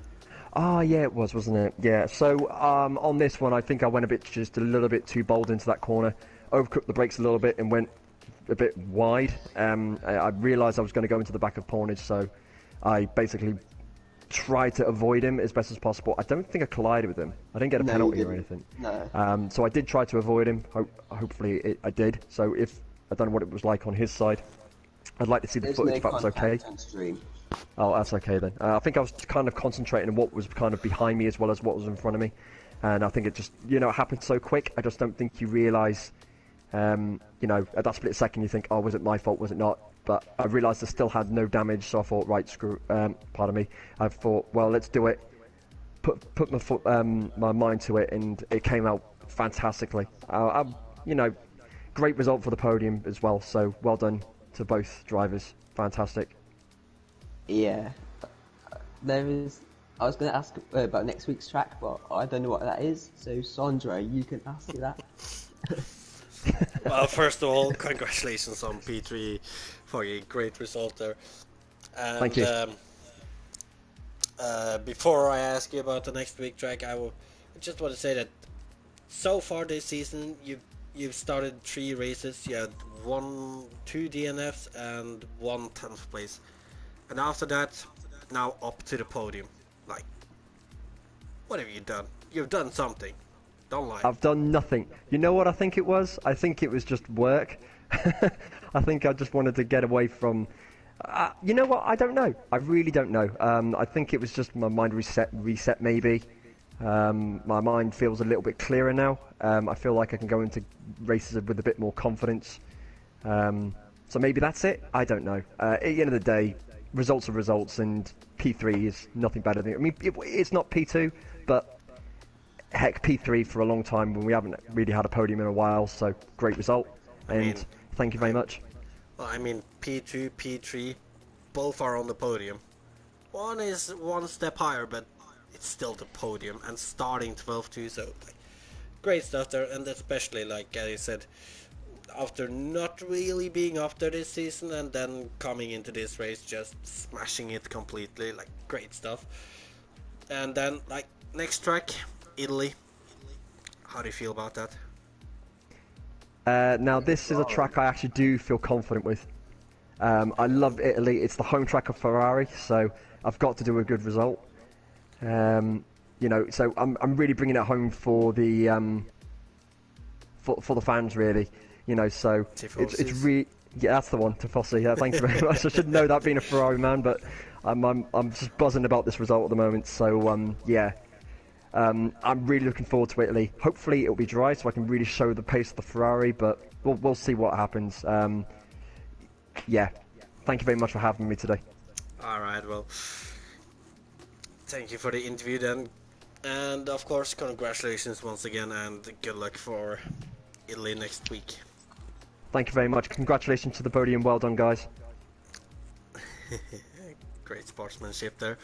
Oh, yeah, it was, wasn't it? Yeah, so on this one, I think I went just a little bit too bold into that corner, overcooked the brakes a little bit and went a bit wide. I realised I was going to go into the back of Pornage, so I basically tried to avoid him as best as possible. I don't think I collided with him. I didn't get a penalty or anything. No. So I did try to avoid him. Hopefully I did. So I don't know what it was like on his side. I'd like to see the footage if that was okay. Oh, that's okay then. I think I was kind of concentrating on what was kind of behind me as well as what was in front of me. And I think it just, it happened so quick. I just don't think you realise, at that split second you think, oh, was it my fault, was it not? But I realised I still had no damage, so I thought, right, pardon me. I thought, well, let's do it. Put my mind to it, and it came out fantastically. Great result for the podium as well, so well done to both drivers. Fantastic. Yeah, I was going to ask about next week's track, but I don't know what that is. So Sandra, you can ask me that. Well, first of all, congratulations on P3 for a great result there. And, thank you. Before I ask you about the next week track, I just want to say that so far this season, you've started 3 races. You had 2 DNFs and 1 10th place. And after that, now up to the podium. Like, what have you done? You've done something. Don't lie. I've done nothing. You know what I think it was? I think it was just work. I think I just wanted to get away from... you know what? I don't know. I really don't know. I think it was just my mind reset maybe. My mind feels a little bit clearer now. I feel like I can go into races with a bit more confidence. So maybe that's it. I don't know. At the end of the day, results are results, and P3 is nothing better than. I mean, it's not P2, but heck, P3 for a long time when we haven't really had a podium in a while. So great result, and thank you very much. Well, I mean, P2, P3, both are on the podium. One is one step higher, but it's still the podium and starting 12th too. So like, great stuff there, and especially like I said, after not really being up there this season and then coming into this race just smashing it completely, like great stuff. And then like next track, Italy. How do you feel about that? Now this is a track I actually do feel confident with. I love Italy. It's the home track of Ferrari, so I've got to do a good result. So I'm really bringing it home for the for the fans, really. So it's really, yeah, that's the one, Tifosi. Yeah, thank you very much. I should know that being a Ferrari man, but I'm just buzzing about this result at the moment. So yeah. I'm really looking forward to Italy. Hopefully it'll be dry so I can really show the pace of the Ferrari, but we'll see what happens. Yeah, thank you very much for having me today. Alright, well, thank you for the interview then. And of course, congratulations once again and good luck for Italy next week. Thank you very much. Congratulations to the podium. Well done, guys. Great sportsmanship there.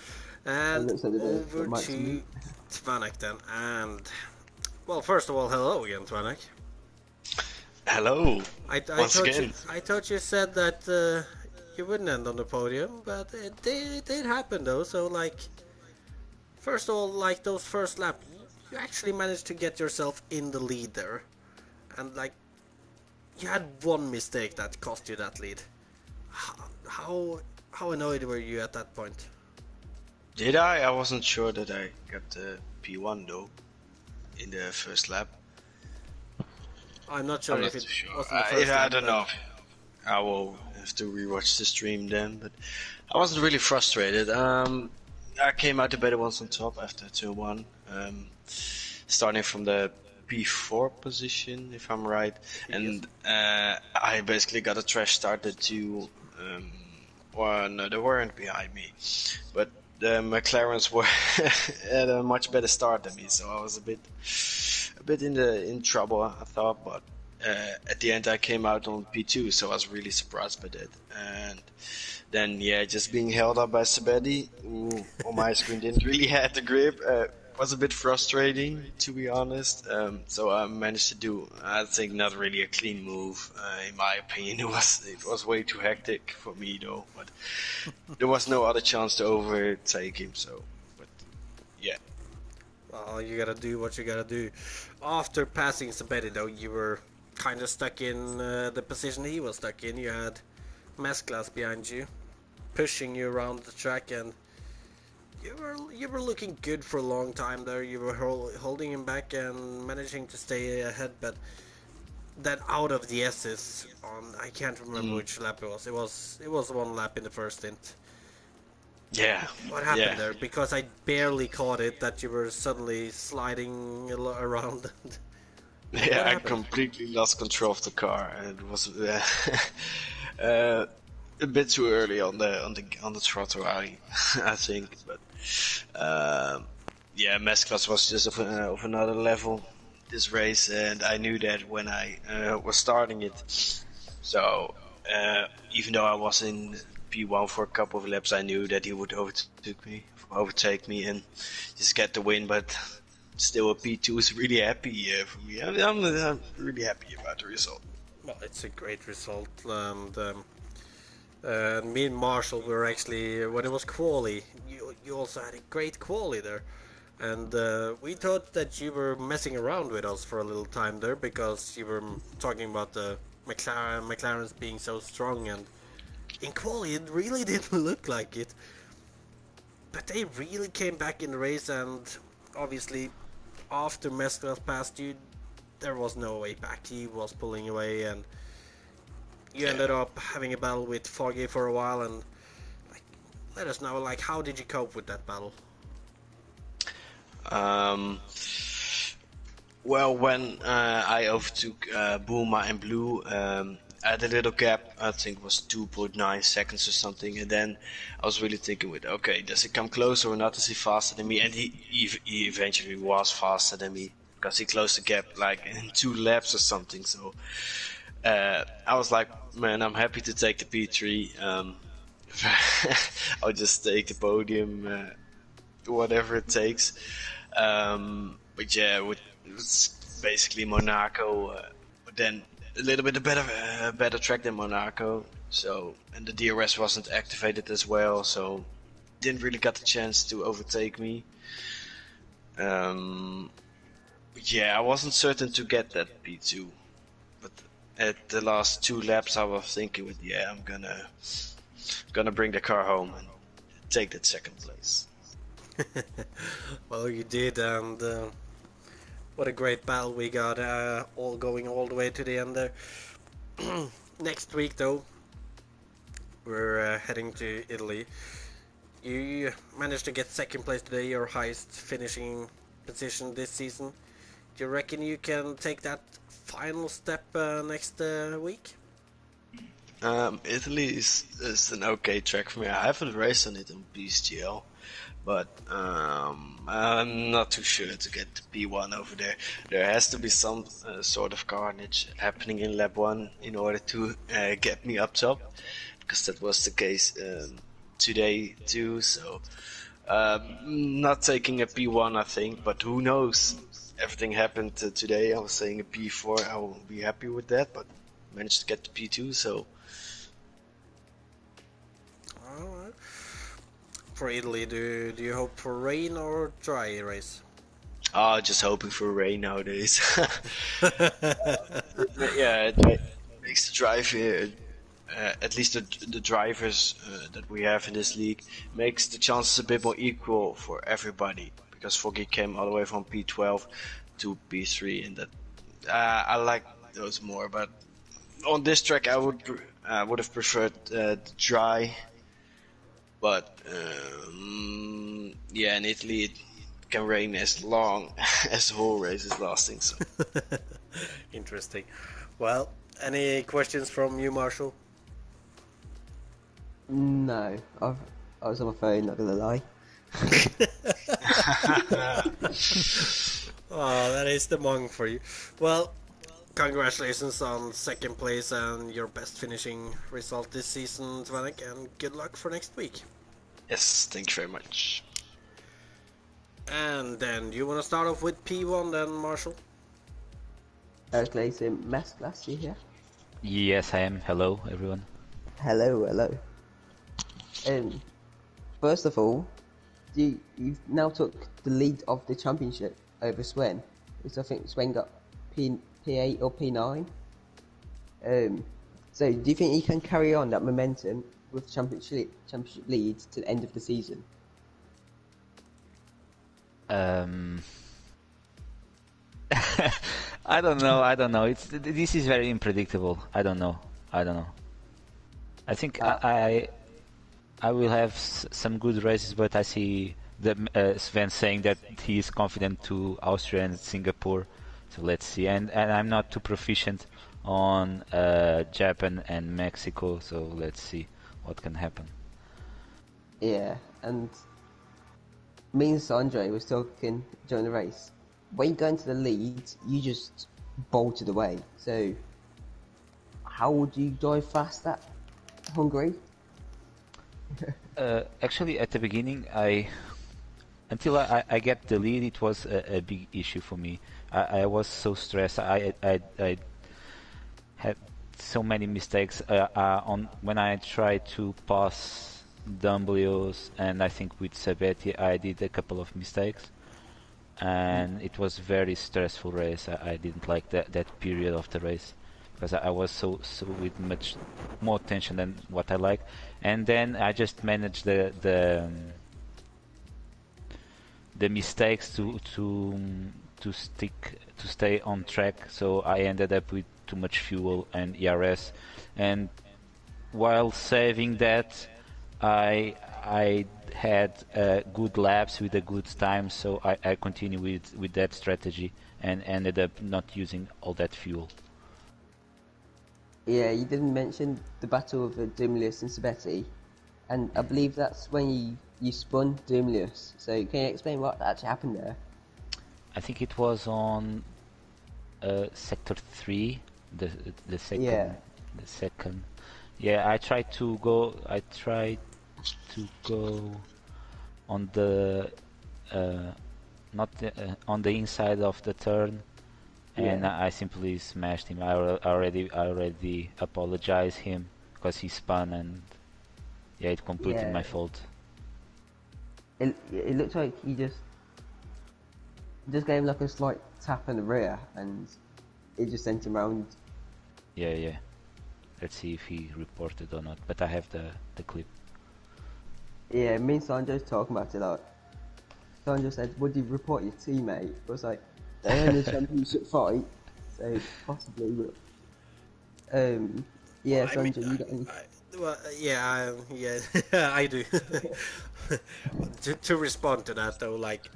And over to Tvanek then. And, well, first of all, hello again, Tvanek. Hello. Once again. I thought you said that you wouldn't end on the podium, but it did happen though. So, like, first of all, like those first lap, you actually managed to get yourself in the lead there. And, like, you had one mistake that cost you that lead. How annoyed were you at that point? Did I? I wasn't sure that I got the P1 though in the first lap. I'm not sure I'm if not it sure. was in the first lap. I don't know. I will have to rewatch the stream then, but I wasn't really frustrated. I came out the better ones on top after turn 1, starting from the P4 position, if I'm right, and I basically got a trash start that two. Well, no, they weren't behind me, but the McLarens were at a much better start than me, so I was a bit in trouble, I thought. But at the end, I came out on P2, so I was really surprised by that. And then, yeah, just being held up by Sabetti, who on my screen didn't really have the grip, was a bit frustrating, to be honest. So I managed to do, I think, not really a clean move. In my opinion, it was way too hectic for me, though. But there was no other chance to overtake him. So, but yeah. Well, you gotta do what you gotta do. After passing Sabetti, though, you were kind of stuck in the position he was stuck in. You had Mesclas behind you, pushing you around the track, and you were looking good for a long time there. You were holding him back and managing to stay ahead, but that out of the S's on, I can't remember which lap it was. It was one lap in the first stint. Yeah. What happened there? Because I barely caught it that you were suddenly sliding around. Yeah, I completely lost control of the car, and it was a bit too early on the throttle, I think. But yeah, Mesclas was just of another level this race, and I knew that when I was starting it. So even though I was in P1 for a couple of laps, I knew that he would overtake me and just get the win. But still, a P2 is really happy for me. I'm really happy about the result. Well, it's a great result, and me and Marshall were actually, when it was quali, you also had a great quali there, and we thought that you were messing around with us for a little time there because you were talking about the McLarens being so strong, and in quali it really didn't look like it, but they really came back in the race, and obviously after Mesclas passed you, there was no way back. He was pulling away, and you ended up having a battle with Foggy for a while. And like, let us know, like, how did you cope with that battle? Um, well, when I overtook Bulma and Blue, I had a little gap. I think it was 2.9 seconds or something, and then I was really thinking, with okay, does he come closer or not? Is he faster than me? And he eventually was faster than me because he closed the gap like in 2 laps or something. So I was like, man, I'm happy to take the P3. I'll just take the podium, whatever it takes. But yeah, it's basically Monaco, but then a little bit better track than Monaco. So, and the DRS wasn't activated as well, so didn't really get the chance to overtake me. But yeah, I wasn't certain to get that P2, but at the last 2 laps, I was thinking, yeah, I'm gonna bring the car home and take that second place. Well, you did, and what a great battle we got, all going all the way to the end there. Next week, though, we're heading to Italy. You managed to get second place today, your highest finishing position this season. Do you reckon you can take that final step next week? Italy is an okay track for me. I haven't raced on it on PSGL, but I'm not too sure to get to P1 over there. There has to be some sort of carnage happening in lap 1 in order to get me up top, because that was the case today too. So not taking a P1, I think, but who knows? Everything happened today. I was saying a P4, I will be happy with that, but managed to get to P2, so Alright. For Italy, do you hope for rain or dry race? just hoping for rain nowadays. Yeah, it makes the drive here, at least the drivers that we have in this league, makes the chances a bit more equal for everybody. Because Foggy came all the way from P12 to P3, and that I like those more. But on this track, I would have preferred dry. But yeah, in Italy it can rain as long as the whole race is lasting. So. Interesting. Well, any questions from you, Marshall? No, I was on my phone, not gonna lie. Oh, that is the Mong for you. Well, congratulations on second place and your best finishing result this season, Tvanek, and good luck for next week. Yes, thank you very much. And then, do you want to start off with P1 then, Marshall? Okay, so Mass you here? Yes, I am. Hello, everyone. Hello. First of all, you've now took the lead of the championship over Swen, because I think Swen got P8 or P9. So do you think you can carry on that momentum with championship lead to the end of the season? I don't know. This is very unpredictable. I don't know. I think I will have some good races, but I see Sven saying that he is confident to Austria and Singapore. So let's see. And I'm not too proficient on Japan and Mexico. So let's see what can happen. Yeah, and me and Sandre were talking during the race. When you go into the lead, you just bolted away. So, how would you drive fast at Hungary? Actually, at the beginning, until I get the lead, it was a big issue for me. I was so stressed. I had so many mistakes on when I tried to pass Dumblios, and I think with Sabetti I did a couple of mistakes, and it was very stressful race. I didn't like that period of the race because I was so with much more tension than what I like, and then I just managed the mistakes to stay on track. So I ended up with too much fuel and ERS, and while saving that, I I had good laps with a good time, so I continued with that strategy and ended up not using all that fuel. Yeah, you didn't mention the battle of Dumilius and Sabetti, and I believe that's when you spun Dumilius. So can you explain what actually happened there? I think it was on sector 3, the second. Yeah. The second. Yeah, I tried to go on the not on the inside of the turn, and Yeah. I simply smashed him. I already apologized him because he spun, and yeah, it completely my Yeah. fault. It looks like he just gave him like a slight tap in the rear, and it just sent him around. Yeah. Let's see if he reported or not. But I have the clip. Yeah, me and Sanjo's talking about it. Like, Sanjo said, "Would you report your teammate?" I was like, "They're in a championship fight, so possibly." But, yeah, Well, I mean, Sanjo, you got any? yeah, I do. To respond to that though, like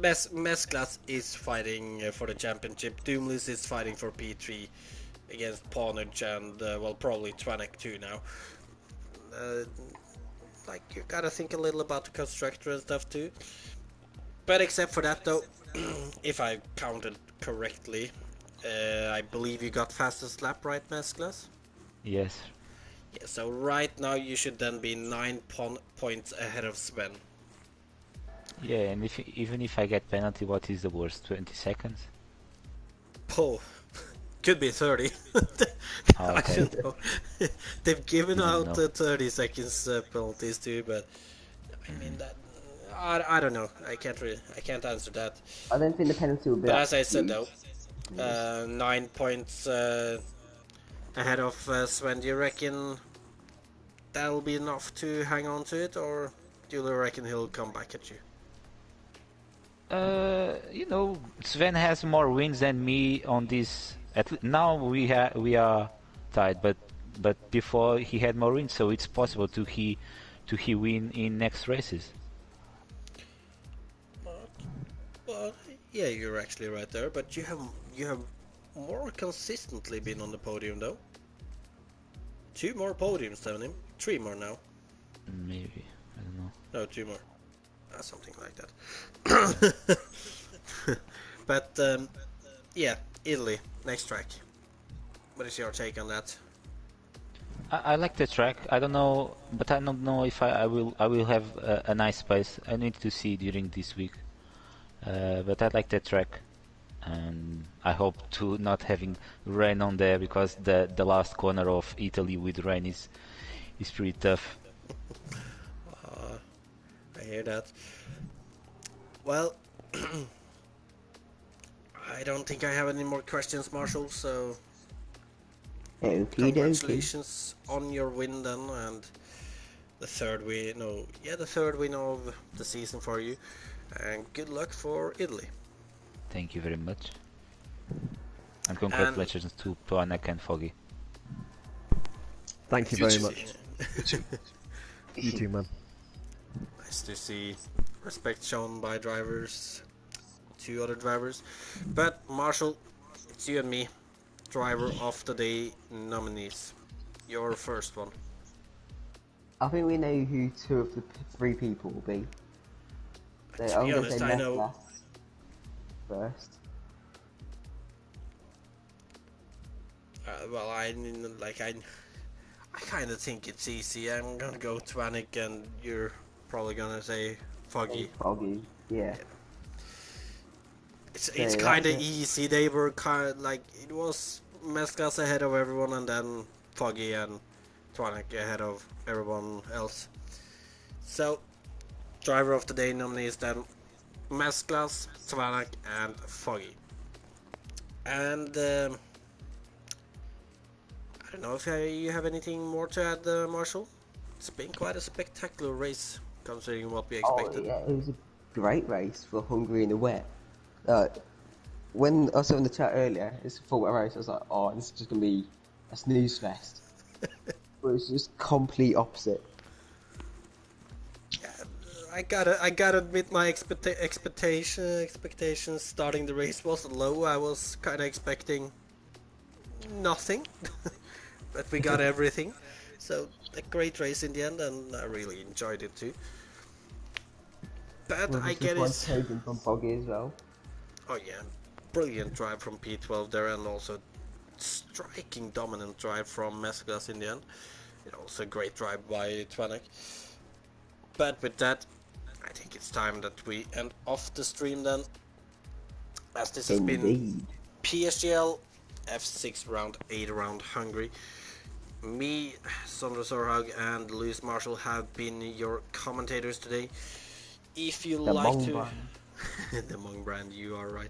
Mesclas is fighting for the championship. Doomless is fighting for P3 against Pawnage and well, probably Twanek too now. Uh, like you gotta think a little about the constructor and stuff too. But except for that though, if I counted correctly, I believe you got fastest lap, right, Mesclas? Yes. Yeah, so right now you should then be 9 points ahead of Sven. Yeah, and even if I get penalty, what is the worst? 20 seconds? Oh, could be 30. I Okay. don't know. They've given Didn't out know. 30 seconds penalties too, but I mean that. I don't know. I can't answer that. I don't think the penalty will be But that as I said huge. though, 9 points ahead of Sven. Do you reckon that'll be enough to hang on to it, or do you reckon he'll come back at you? Sven has more wins than me on this. Now we are tied, but before he had more wins, so it's possible to he win in next races. Well, yeah, you're actually right there, but you have more consistently been on the podium though. 2 more podiums than him. 3 more now. Maybe, I don't know. No, 2 more. Something like that. But yeah, Italy, next track. What is your take on that? I like the track. I don't know, but I don't know if I will have a nice pace. I need to see during this week. But I like the track, and I hope to not having rain on there because the last corner of Italy with rain is pretty tough. I hear that. Well, I don't think I have any more questions, Marshall. So Okie dokie. congratulations on your win then, and the third win. No, yeah, the third win of the season for you, and good luck for Italy. Thank you very much, and congratulations to Toanek and Foggy. Thank you You very too. much. You too. You too, man. Nice to see respect shown by drivers, 2 other drivers. But Marshall, it's you and me, driver of the day nominees. Your first one. I think we know who 2 of the 3 people will be. So To I'm be going to honest, say I know. Mesclas first. Well, I kind of think it's easy. I'm gonna go Twanik, and you're probably gonna say Foggy. Foggy, yeah. It's So kind of that's it. easy. They were kind like it was Mesclas ahead of everyone, and then Foggy and Twanik ahead of everyone else. So, driver of the day nominees then Mesclas, Twanik, and Foggy. And I don't know if you have anything more to add, Marshall. It's been quite a spectacular race considering what we Oh, expected. yeah, it was a great race for Hungary in the wet. When I saw in the chat earlier, it's a full wet race, I was like, oh, this is just going to be a snooze fest. But it's just complete opposite. I gotta admit my expectations starting the race was low. I was kind of expecting nothing, but we got everything. So a great race in the end, and I really enjoyed it too. But With a I get surprise is, podium from Boggy as well. oh yeah, brilliant drive from P12 there, and also striking dominant drive from Mesclas in the end. It also a great drive by Twanek. But with that, I think it's time that we end off the stream then, as this has been Indeed. PSGL F6 round 8 around Hungary. Me, Sondra Sorhag, and Lewis Marshall have been your commentators today. If you The like Mong to, brand. the Mong brand, you are right.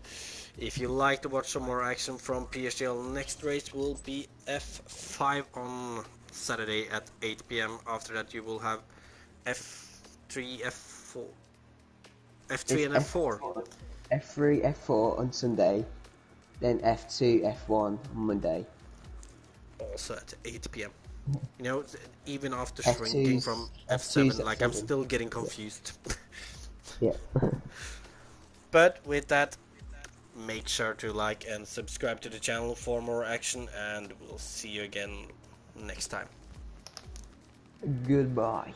If you like to watch some more action from PSGL, next race will be F5 on Saturday at 8 p.m. After that, you will have F3, F4, F3 It's and F4. F3, F4 on Sunday, then F2, F1 on Monday. Also at 8 p.m. You know, even after shrinking from F2's F7, at like I'm 7. still getting confused. Yeah. But with that, make sure to like and subscribe to the channel for more action, and we'll see you again next time. Goodbye.